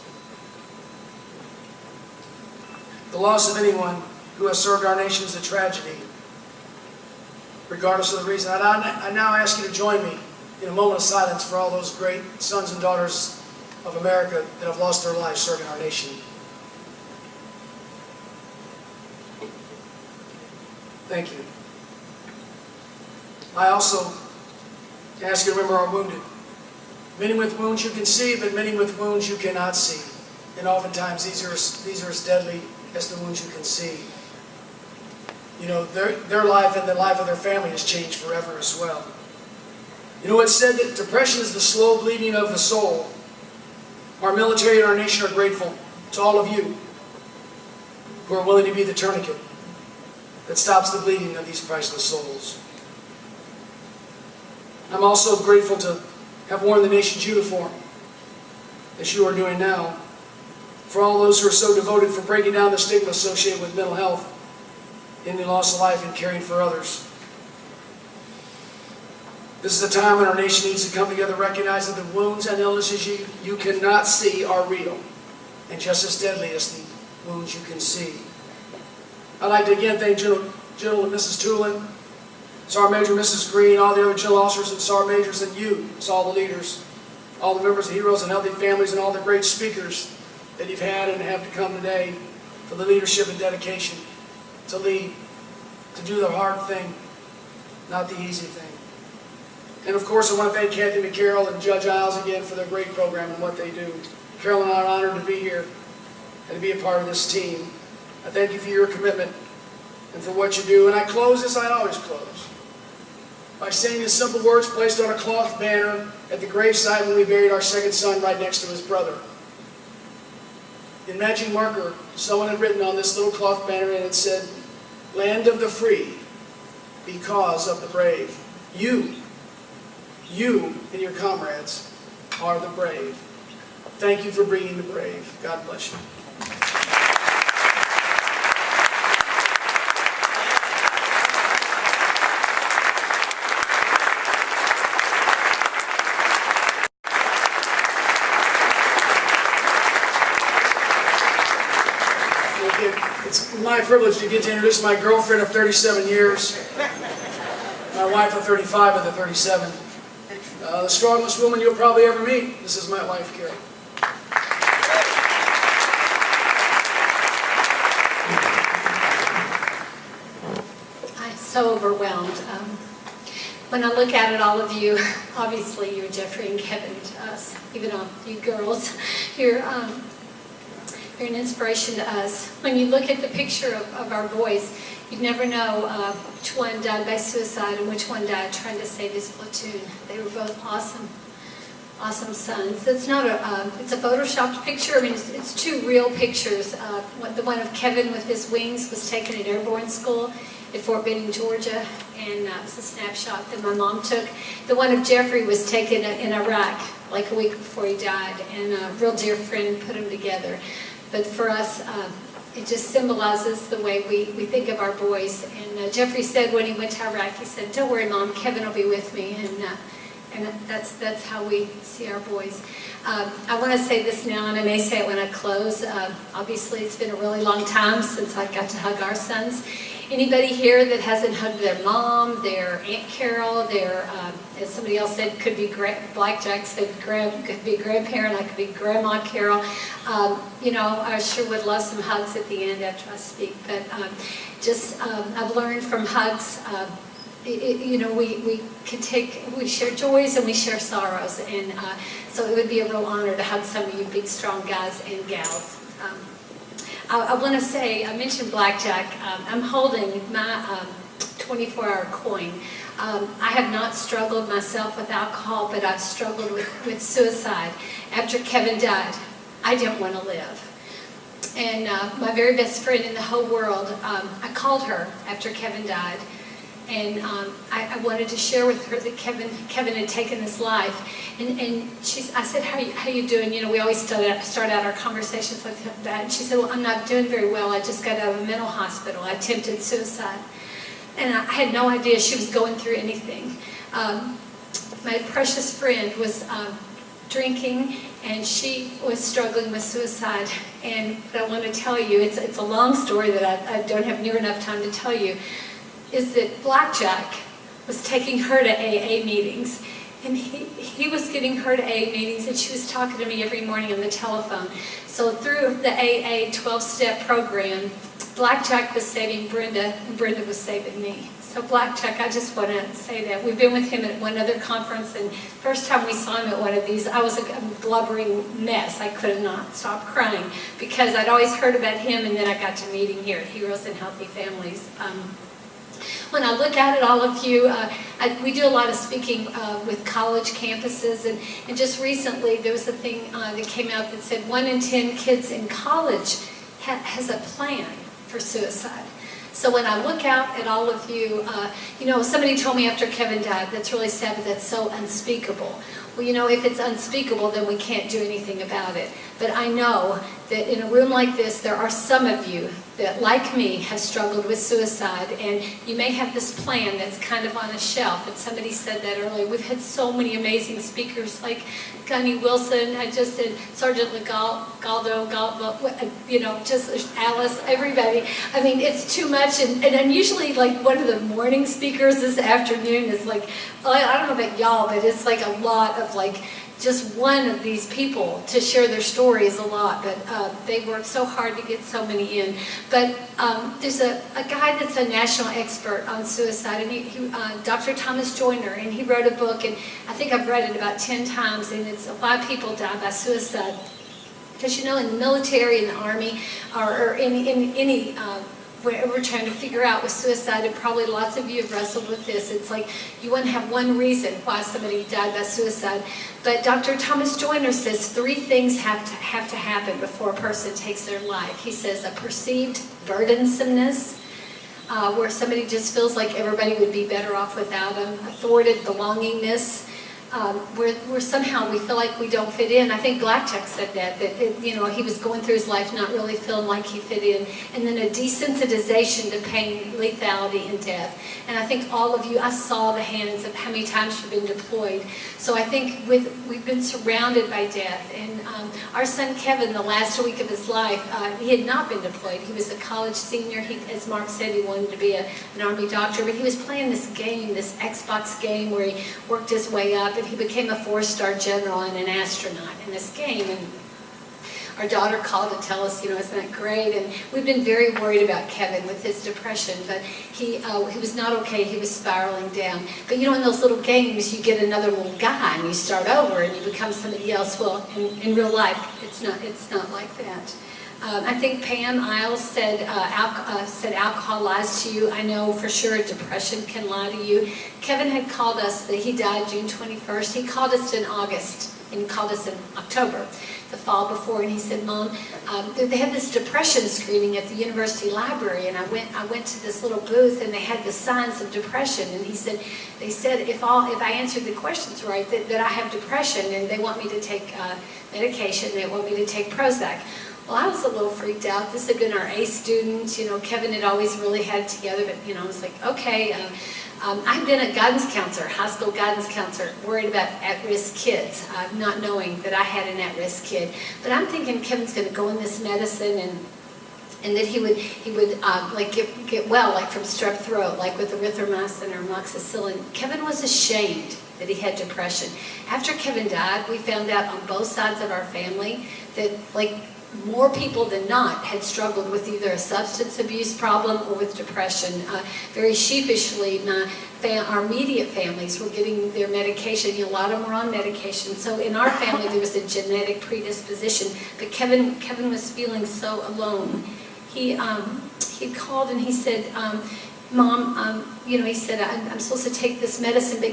The loss of anyone who has served our nation is a tragedy, regardless of the reason. I now ask you to join me in a moment of silence for all those great sons and daughters of America that have lost their lives serving our nation. Thank you. I also ask you to remember our wounded. Many with wounds you can see, but many with wounds you cannot see. And oftentimes these are as deadly as the wounds you can see. You know, their life and the life of their family has changed forever as well. You know, it's said that depression is the slow bleeding of the soul. Our military and our nation are grateful to all of you who are willing to be the tourniquet that stops the bleeding of these priceless souls. I'm also grateful to have worn the nation's uniform, as you are doing now, for all those who are so devoted for breaking down the stigma associated with mental health, in the loss of life, and caring for others. This is a time when our nation needs to come together, recognizing the wounds and illnesses you cannot see are real, and just as deadly as the wounds you can see. I'd like to again thank General and Mrs. Tulin, Sergeant Major Mrs. Green, all the other General Officers and Sergeant Majors, and you, it's all the leaders, all the members of Heroes and Healthy Families, and all the great speakers that you've had and have to come today for the leadership and dedication to lead, to do the hard thing, not the easy thing. And of course, I want to thank Kathy McCarroll and Judge Isles again for their great program and what they do. Carol and I are honored to be here and to be a part of this team. I thank you for your commitment and for what you do. And I close as I always close, by saying the simple words placed on a cloth banner at the gravesite when we buried our second son right next to his brother. In magic marker, someone had written on this little cloth banner, and it said, "Land of the free, because of the brave." You and your comrades are the brave. Thank you for bringing the brave. God bless you. It's my privilege to get to introduce my girlfriend of 37 years, my wife of 35 of the 37. The strongest woman you'll probably ever meet. This is my wife, Carol.
I'm so overwhelmed. When I look at it, all of you, obviously you're Jeffrey and Kevin to us, even all you girls, you're an inspiration to us. When you look at the picture of our boys, you'd never know which one died by suicide and which one died trying to save his platoon. They were both awesome, awesome sons. It's not it's a photoshopped picture. I mean, it's two real pictures. The one of Kevin with his wings was taken at airborne school at Fort Benning, Georgia, and it was a snapshot that my mom took. The one of Jeffrey was taken in Iraq, like a week before he died, and a real dear friend put them together. But for us, it just symbolizes the way we think of our boys. And Jeffrey said when he went to Iraq, he said, "Don't worry, Mom, Kevin will be with me." And that's how we see our boys. I want to say this now, and I may say it when I close. Obviously, it's been a really long time since I got to hug our sons. Anybody here that hasn't hugged their mom, their Aunt Carol, their, as somebody else said, could be Blackjack said, could be grandparent, I could be Grandma Carol. You know, I sure would love some hugs at the end after I speak. But I've learned from hugs you know, we share joys and we share sorrows, and so it would be a real honor to hug some of you big, strong guys and gals. I want to say, I mentioned blackjack. I'm holding my 24-hour coin. I have not struggled myself with alcohol, but I've struggled with suicide. After Kevin died, I didn't want to live. And my very best friend in the whole world, I called her after Kevin died, and I wanted to share with her that Kevin had taken his life. And I said, how you doing? You know, we always start out our conversations like that. And she said, well, I'm not doing very well. I just got out of a mental hospital. I attempted suicide. And I had no idea she was going through anything. My precious friend was drinking, and she was struggling with suicide. And what I want to tell you, it's a long story that I don't have near enough time to tell you, is that Blackjack was taking her to AA meetings. And he was getting her to AA meetings, and she was talking to me every morning on the telephone. So through the AA 12-step program, Blackjack was saving Brenda, and Brenda was saving me. So Blackjack, I just want to say that. We've been with him at one other conference, and first time we saw him at one of these, I was a blubbering mess. I could not stop crying because I'd always heard about him, and then I got to meet him here at Heroes and Healthy Families. When I look out at all of you, we do a lot of speaking with college campuses, and just recently there was a thing that came out that said 1 in 10 kids in college has a plan for suicide. So when I look out at all of you, you know, somebody told me after Kevin died, that's really sad, but that's so unspeakable. Well, you know, if it's unspeakable, then we can't do anything about it. But I know that in a room like this, there are some of you that, like me, have struggled with suicide, and you may have this plan that's kind of on a shelf. And somebody said that earlier. We've had so many amazing speakers like Gunny Wilson. I just said Sergeant Galdo, you know, just Alice, everybody. I mean, it's too much, and I'm usually like one of the morning speakers this afternoon is like, I don't know about y'all, but it's like a lot of like, just one of these people to share their story is a lot, but they work so hard to get so many in. But there's a guy that's a national expert on suicide, and Dr. Thomas Joyner, and he wrote a book, and I think I've read it about 10 times, and it's why people die by suicide. Because you know, in the military, in the army, or in any where we're trying to figure out with suicide, and probably lots of you have wrestled with this. It's like you want to have one reason why somebody died by suicide. But Dr. Thomas Joyner says 3 things have to happen before a person takes their life. He says a perceived burdensomeness, where somebody just feels like everybody would be better off without them. A thwarted belongingness, where somehow we feel like we don't fit in. I think Blackjack said that you know, he was going through his life not really feeling like he fit in. And then a desensitization to pain, lethality, and death. And I think all of you, I saw the hands of how many times you've been deployed. So I think we've been surrounded by death. And our son Kevin, the last week of his life, he had not been deployed. He was a college senior. As Mark said, he wanted to be an Army doctor, but he was playing this game, this Xbox game, where he worked his way up, and he became a 4-star general and an astronaut in this game. And our daughter called to tell us, you know, isn't that great? And we've been very worried about Kevin with his depression, but he was not okay. He was spiraling down. But you know, in those little games, you get another little guy, and you start over, and you become somebody else. Well, in real life, it's not like that. I think Pam Isles said alcohol lies to you. I know for sure depression can lie to you. Kevin had called us, that he died June 21st. He called us in August, and he called us in October, the fall before, and he said, Mom, they had this depression screening at the university library, and I went to this little booth, and they had the signs of depression, and he said, they said if I answered the questions right, that I have depression, and they want me to take medication, they want me to take Prozac. Well, I was a little freaked out. This had been our A student. You know, Kevin had always really had it together, but, you know, I was like, okay. I've been a guidance counselor, high school guidance counselor, worried about at-risk kids, not knowing that I had an at-risk kid. But I'm thinking Kevin's going to go in this medicine and that he would like get well, like from strep throat, like with erythromycin or amoxicillin. Kevin was ashamed that he had depression. After Kevin died, we found out on both sides of our family that, like, more people than not had struggled with either a substance abuse problem or with depression. Very sheepishly, our immediate families were getting their medication. A lot of them were on medication. So in our family, there was a genetic predisposition. But Kevin was feeling so alone. He called and he said, Mom, he said, I'm supposed to take this medicine, but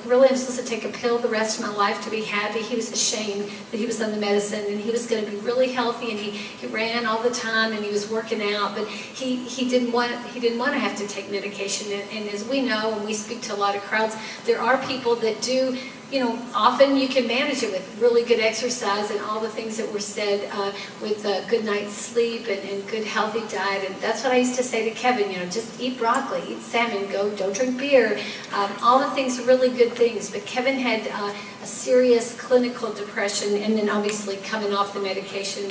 really I'm supposed to take a pill the rest of my life to be happy. He was ashamed that he was on the medicine, and he was going to be really healthy, and he ran all the time, and he was working out, but he didn't want to have to take medication. And as we know, when we speak to a lot of crowds, there are people that do. Often you can manage it with really good exercise and all the things that were said with a good night's sleep and good healthy diet. And that's what I used to say to Kevin, just eat broccoli, eat salmon, don't drink beer. All the things are really good things. But Kevin had a serious clinical depression, and then obviously coming off the medication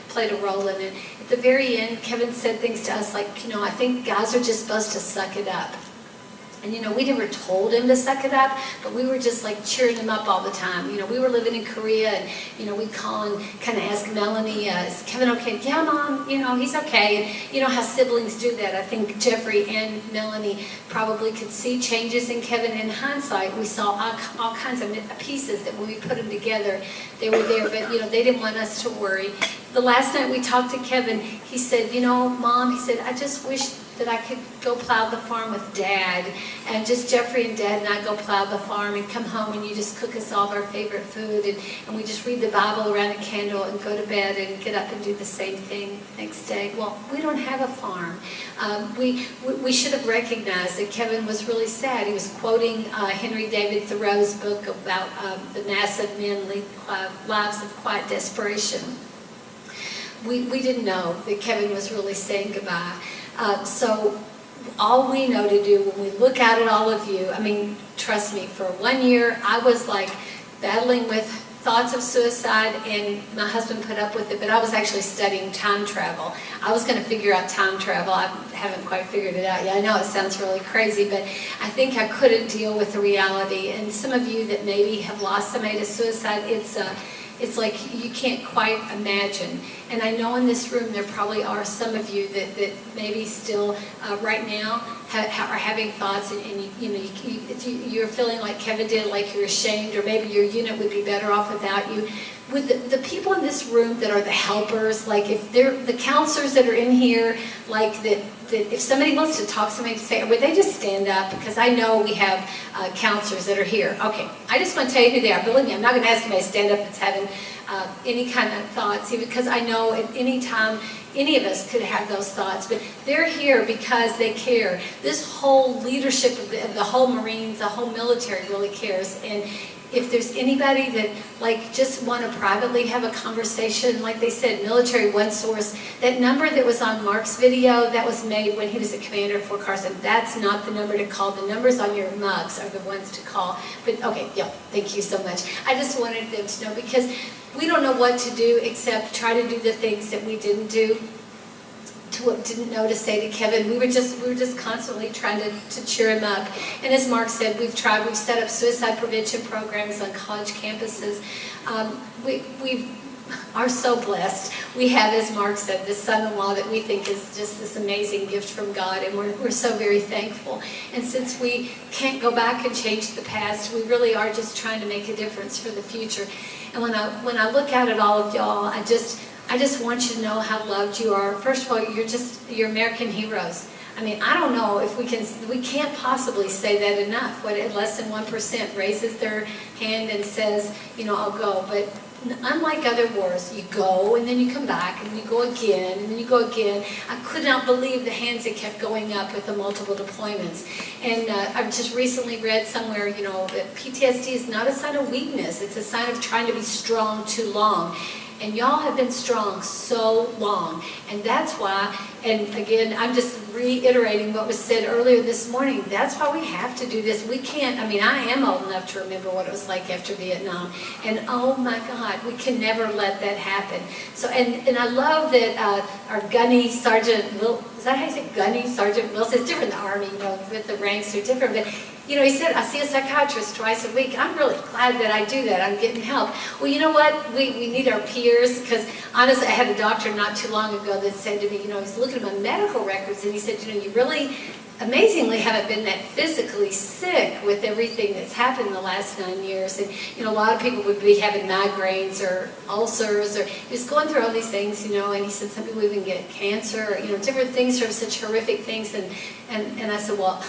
played a role in it. At the very end, Kevin said things to us like, I think guys are just supposed to suck it up. And we never told him to suck it up, but we were just like cheering him up all the time. We were living in Korea, and we'd call and kind of ask Melanie, is Kevin okay? Yeah, Mom, he's okay. And you know how siblings do that. I think Jeffrey and Melanie probably could see changes in Kevin. In hindsight, we saw all kinds of pieces that when we put them together, they were there, but they didn't want us to worry. The last night we talked to Kevin, he said, Mom, he said, I just wish that I could go plow the farm with Dad, and just Jeffrey and Dad and I go plow the farm and come home and you just cook us all of our favorite food, and we just read the Bible around a candle and go to bed and get up and do the same thing next day. Well, we don't have a farm. We should have recognized that Kevin was really sad. He was quoting Henry David Thoreau's book about the massive men lead lives of quiet desperation. We didn't know that Kevin was really saying goodbye. So all we know to do when we look out at all of you, trust me, for 1 year I was like battling with thoughts of suicide, and my husband put up with it, but I was actually studying time travel. I was going to figure out time travel. I haven't quite figured it out yet. I know it sounds really crazy, but I think I couldn't deal with the reality. And some of you that maybe have lost somebody to suicide, it's like you can't quite imagine. And I know in this room there probably are some of you that maybe still right now are having thoughts, and you're feeling like Kevin did, like you're ashamed, or maybe your unit would be better off without you. With the people in this room that are the helpers, like if they're the counselors that are in here, like that if somebody wants to talk to somebody, would they just stand up? Because I know we have counselors that are here. Okay, I just want to tell you who they are. Believe me, I'm not going to ask anybody to stand up that's having any kind of thoughts, because I know at any time any of us could have those thoughts, but they're here because they care. This whole leadership of the whole Marines, the whole military really cares. And if there's anybody that just want to privately have a conversation, like they said, Military One Source, that number that was on Mark's video, that was made when he was a commander of Fort Carson. That's not the number to call. The numbers on your mugs are the ones to call. But okay, yeah, thank you so much. I just wanted them to know, because we don't know what to do except try to do the things that we didn't do. Didn't know to say to Kevin. We were just constantly trying to cheer him up. And as Mark said, we've set up suicide prevention programs on college campuses. We are so blessed. We have, as Mark said, this son-in-law that we think is just this amazing gift from God, and we're so very thankful. And since we can't go back and change the past, we really are just trying to make a difference for the future. And when I look out at all of y'all, I just want you to know how loved you are. First of all, you're American heroes. I don't know if we can't possibly say that enough. Less than 1% raises their hand and says, I'll go. But unlike other wars, you go and then you come back and you go again and then you go again. I could not believe the hands that kept going up with the multiple deployments. And I've just recently read somewhere, that PTSD is not a sign of weakness. It's a sign of trying to be strong too long. And y'all have been strong so long. And that's why And again, I'm just reiterating what was said earlier this morning. That's why we have to do this. We can't, I mean, I am old enough to remember what it was like after Vietnam. And oh my God, we can never let that happen. So, and I love that our gunny Sergeant Will, is that how you say gunny Sergeant Wilson? It's different in the Army, you know, with the ranks are different. But you know, he said, I see a psychiatrist twice a week. I'm really glad that I do that. I'm getting help. Well, you know what? We need our peers, because honestly, I had a doctor not too long ago that said to me, you know, he's looking at my medical records, and he said, you know, you really amazingly haven't been that physically sick with everything that's happened in the last 9 years. And, you know, a lot of people would be having migraines or ulcers, or he was going through all these things, you know, and he said some people even get cancer, or, you know, different things from such horrific things. And I said, well,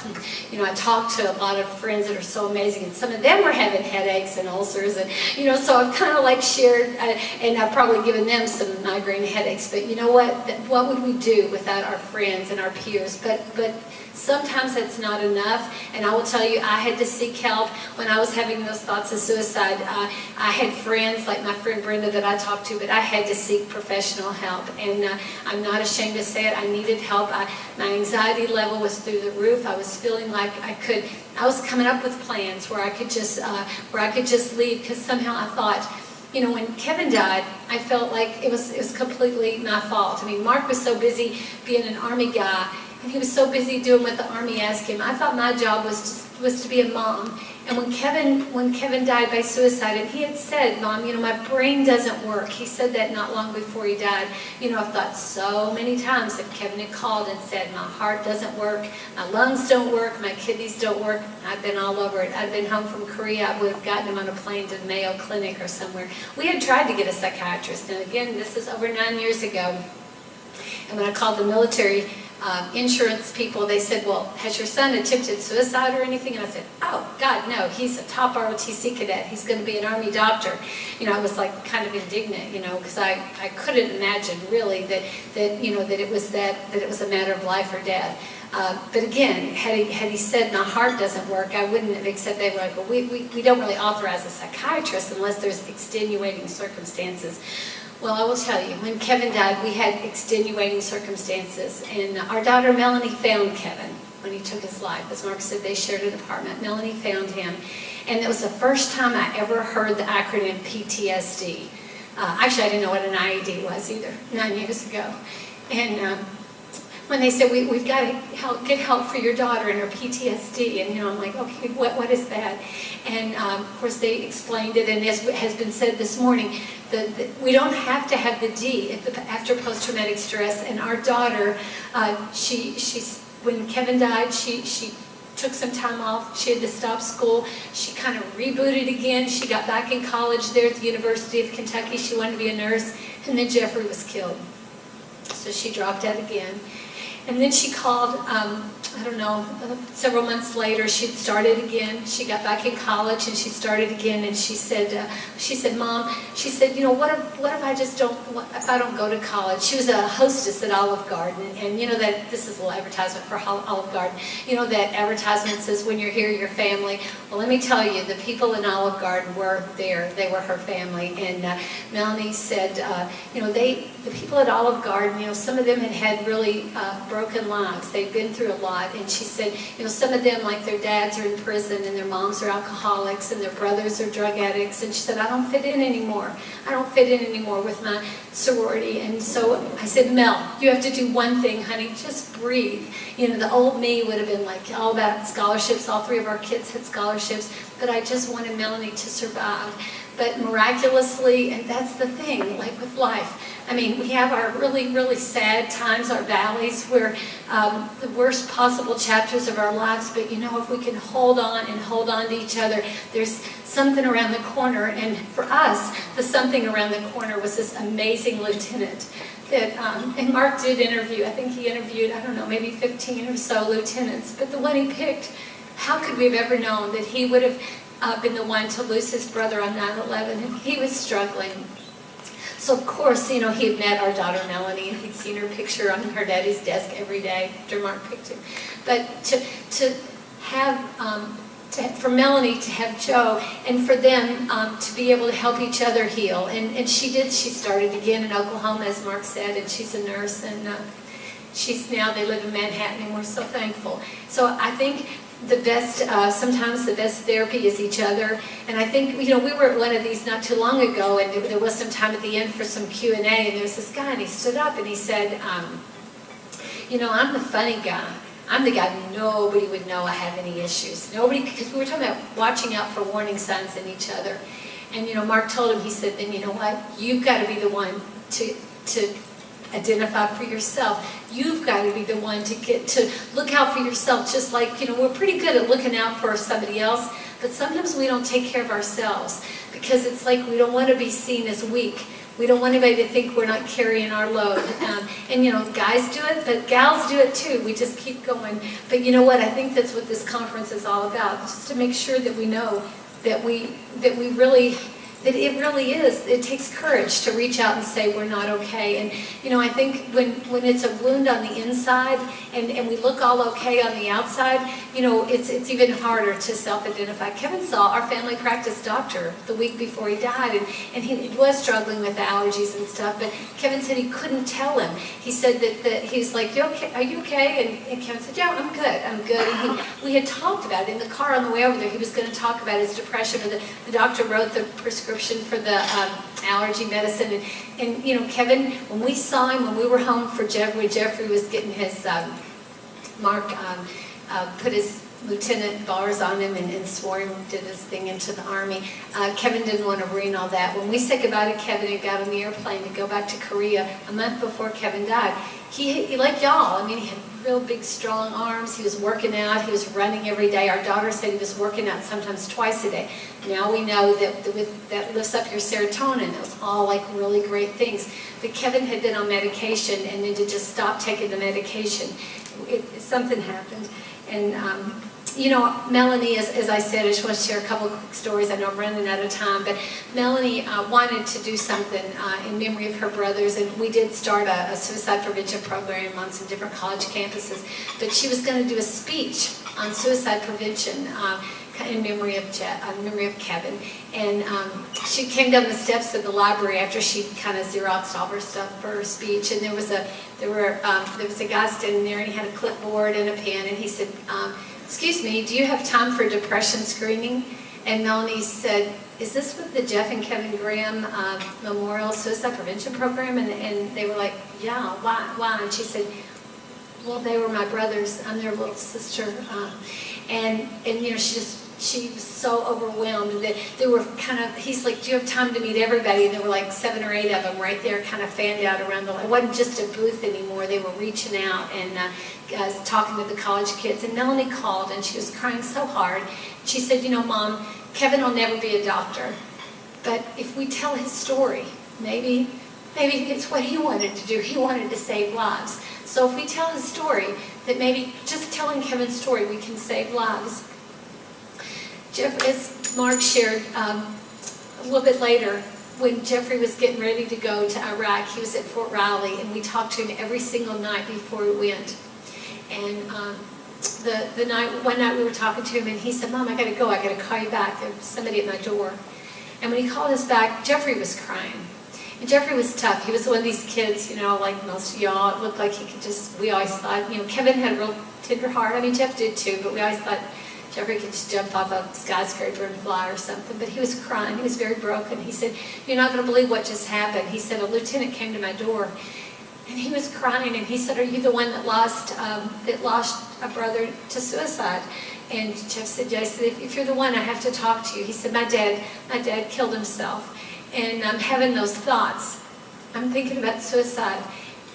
you know, I talked to a lot of friends that are so amazing, and some of them were having headaches and ulcers, and, you know, so I've kind of like shared, and I've probably given them some migraine headaches, but you know what would we do without our friends and our peers? But sometimes that's not enough, and I will tell you, I had to seek help when I was having those thoughts of suicide. I had friends, like my friend Brenda that I talked to, but I had to seek professional help, and I'm not ashamed to say it, I needed help. My anxiety level was through the roof. I was feeling like I was coming up with plans where I could just leave, because somehow I thought, you know, when Kevin died, I felt like it was completely my fault. I mean, Mark was so busy being an Army guy, and he was so busy doing what the Army asked him. I thought my job was to be a mom. And when Kevin died by suicide, and he had said, Mom, you know, my brain doesn't work. He said that not long before he died. You know, I've thought so many times if Kevin had called and said, my heart doesn't work, my lungs don't work, my kidneys don't work, I'd been all over it. I'd been home from Korea, I would have gotten him on a plane to the Mayo Clinic or somewhere. We had tried to get a psychiatrist. And again, this is over 9 years ago. And when I called the military insurance people, they said, well, has your son attempted suicide or anything? And I said, oh, God, no, he's a top ROTC cadet. He's going to be an Army doctor. You know, I was like kind of indignant, you know, because I couldn't imagine really that it was a matter of life or death. But again, had he said my heart doesn't work, I wouldn't have accepted. They were like, well, we don't really authorize a psychiatrist unless there's extenuating circumstances. Well, I will tell you, when Kevin died, we had extenuating circumstances, and our daughter Melanie found Kevin when he took his life. As Mark said, they shared an apartment. Melanie found him, and it was the first time I ever heard the acronym PTSD. Actually, I didn't know what an IED was either 9 years ago. And when they said, we've got to get help for your daughter and her PTSD, and you know, I'm like, okay, what is that? And of course they explained it, and as has been said this morning, we don't have to have the D after post-traumatic stress. And our daughter, when Kevin died, she took some time off. She had to stop school. She kind of rebooted again. She got back in college there at the University of Kentucky. She wanted to be a nurse, and then Jeffrey was killed. So she dropped out again. And then she called, I don't know, several months later, she'd started again. She got back in college and she started again, and she said, Mom, she said, you know, what if I don't go to college? She was a hostess at Olive Garden, and you know that, this is a little advertisement for Olive Garden. You know that advertisement says, when you're here, your family. Well, let me tell you, the people in Olive Garden were there. They were her family. And Melanie said, you know, the people at Olive Garden, you know, some of them had really broken lives. They'd been through a lot. And she said, you know, some of them, like their dads are in prison and their moms are alcoholics and their brothers are drug addicts. And she said, I don't fit in anymore. I don't fit in anymore with my sorority. And so I said, Mel, you have to do one thing, honey, just breathe. You know, the old me would have been like all about scholarships. All three of our kids had scholarships, but I just wanted Melanie to survive. But miraculously, and that's the thing, like with life, I mean, we have our really, really sad times, our valleys, where the worst possible chapters of our lives, but you know, if we can hold on and hold on to each other, there's something around the corner. And for us, the something around the corner was this amazing lieutenant that, and Mark did interview, I think he interviewed, I don't know, maybe 15 or so lieutenants, but the one he picked, how could we have ever known that he would have been the one to lose his brother on 9/11, and he was struggling. So of course, you know, he had met our daughter Melanie, and he'd seen her picture on her daddy's desk every day after Mark picked him. But for Melanie to have Joe, and for them to be able to help each other heal, and she did. She started again in Oklahoma, as Mark said, and she's a nurse, and they live in Manhattan, and we're so thankful. So I think the best, sometimes the best therapy is each other. And I think, we were at one of these not too long ago, and there was some time at the end for some Q&A, and there was this guy, and he stood up and he said, I'm the funny guy. I'm the guy nobody would know I have any issues. Nobody, because we were talking about watching out for warning signs in each other. And, Mark told him, he said, then you know what? You've got to be the one to identify for yourself. You've got to be the one to look out for yourself, just like, we're pretty good at looking out for somebody else, but sometimes we don't take care of ourselves because it's like we don't want to be seen as weak. We don't want anybody to think we're not carrying our load. And guys do it, but gals do it too. We just keep going. But you know what? I think that's what this conference is all about, just to make sure that we know that it really is. It takes courage to reach out and say we're not okay. And I think when it's a wound on the inside and we look all okay on the outside, it's even harder to self-identify. Kevin saw our family practice doctor the week before he died, and he was struggling with allergies and stuff, but Kevin said he couldn't tell him. He said that he's like, are you okay? And Kevin said, yeah, I'm good. And we had talked about it in the car on the way over there. He was going to talk about his depression, but the doctor wrote the prescription for the allergy medicine. And Kevin, when we saw him, when we were home for Jeffrey was getting his, Mark put his lieutenant bars on him and swore him, did his thing into the Army. Kevin didn't want to read all that. When we said goodbye to Kevin and got on the airplane to go back to Korea a month before Kevin died, he like y'all, he had real big strong arms. He was working out. He was running every day. Our daughter said he was working out sometimes twice a day. Now we know that lifts up your serotonin. It was all like really great things. But Kevin had been on medication, and then to just stop taking the medication, something happened. And Melanie, as I said, I just want to share a couple of quick stories. I know I'm running out of time, but Melanie wanted to do something in memory of her brothers, and we did start a suicide prevention program on some different college campuses. But she was going to do a speech on suicide prevention in memory of Kevin. And she came down the steps of the library after she kind of Xeroxed all her stuff for her speech, and there was a guy standing there, and he had a clipboard and a pen, and he said, excuse me, do you have time for depression screening? And Melanie said, is this with the Jeff and Kevin Graham Memorial Suicide Prevention Program? And they were like, yeah, why? And she said, well, they were my brothers. I'm their little sister. And she was so overwhelmed that they were he's like, do you have time to meet everybody? And there were like 7 or 8 of them right there kind of fanned out around it wasn't just a booth anymore. They were reaching out and talking to the college kids. And Melanie called, and she was crying so hard. She said, Mom, Kevin will never be a doctor. But if we tell his story, maybe it's what he wanted to do. He wanted to save lives. So if we tell his story, that maybe just telling Kevin's story, we can save lives. As Mark shared a little bit later, when Jeffrey was getting ready to go to Iraq, he was at Fort Riley, and we talked to him every single night before we went. And one night we were talking to him, and he said, Mom, I got to go. I got to call you back. There's somebody at my door. And when he called us back, Jeffrey was crying. And Jeffrey was tough. He was one of these kids, like most of y'all. It looked like he could we always thought, Kevin had a real tender heart. Jeff did too, but we always thought Jeffrey could just jump off a skyscraper and fly or something. But he was crying. He was very broken. He said, you're not going to believe what just happened. He said, a lieutenant came to my door, and he was crying, and he said, are you the one that lost a brother to suicide? And Jeff said, yeah. He said, if you're the one, I have to talk to you. He said, my dad killed himself. And I'm having those thoughts. I'm thinking about suicide.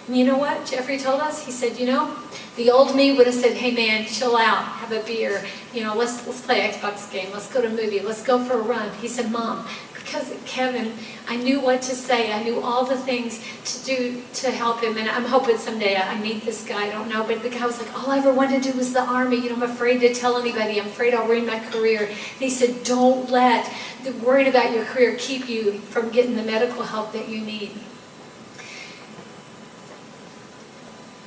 And you know what Jeffrey told us? He said, the old me would have said, hey man, chill out, have a beer, let's play an Xbox game, let's go to a movie, let's go for a run. He said, Mom, because of Kevin, I knew what to say. I knew all the things to do to help him. And I'm hoping someday I meet this guy. I don't know. But the guy was like, all I ever wanted to do was the Army. I'm afraid to tell anybody. I'm afraid I'll ruin my career. And he said, don't let the worried about your career keep you from getting the medical help that you need.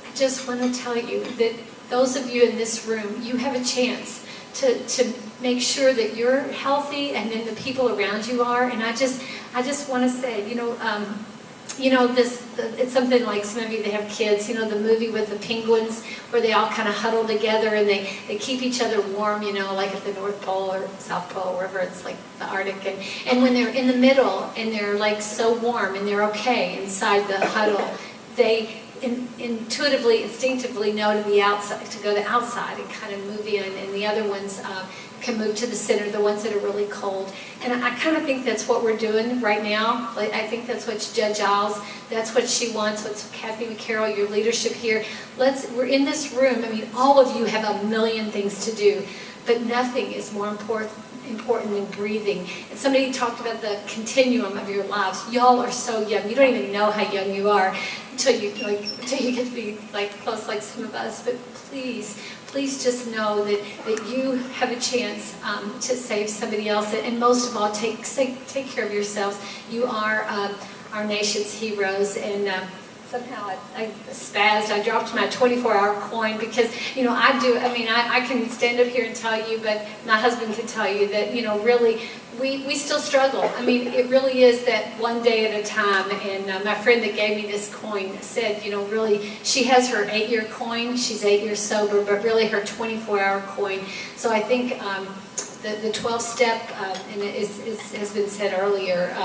I just want to tell you that those of you in this room, you have a chance to make sure that you're healthy and then the people around you are. And I just want to say, you know, it's something like some of you that have kids, you know, the movie with the penguins where they all kind of huddle together and they keep each other warm, you know, like at the North Pole or South Pole, wherever it's like the Arctic. And when they're in the middle and they're like so warm and they're okay inside the huddle, they intuitively, instinctively know to be outside, to go to the outside and kind of move in, and the other ones can move to the center, the ones that are really cold. And I kind of think that's what we're doing right now. Like, I think that's what Judge Giles, that's what she wants, what's Kathy McCarroll, your leadership here. We're in this room, I mean, all of you have a million things to do, but nothing is more important than breathing. And somebody talked about the continuum of your lives. Y'all are so young. You don't even know how young you are until you get to be like close like some of us. But please just know that you have a chance to save somebody else. And most of all, take care of yourselves. You are our nation's heroes. And somehow I spazzed. I dropped my 24-hour coin because, you know, I can stand up here and tell you, but my husband can tell you that, you know, really, we still struggle. I mean, it really is that one day at a time. And my friend that gave me this coin said, you know, really, she has her 8-year coin. She's 8 years sober, but really her 24-hour coin. So I think the 12-step, and it has been said earlier,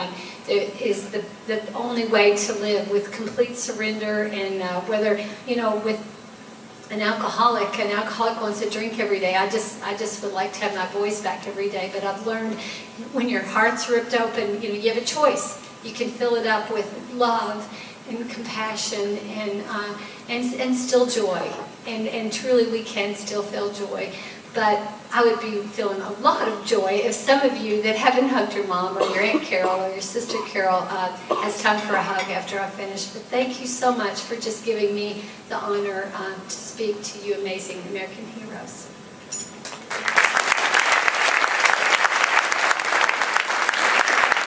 is the only way to live with complete surrender. And whether, you know, with an alcoholic wants to drink every day. I just would like to have my voice back every day. But I've learned when your heart's ripped open, you know, you have a choice. You can fill it up with love and compassion and still joy. And truly we can still feel joy. But I would be feeling a lot of joy if some of you that haven't hugged your mom or your Aunt Carol or your sister Carol has time for a hug after I finish. But thank you so much for just giving me the honor to speak to you amazing American heroes.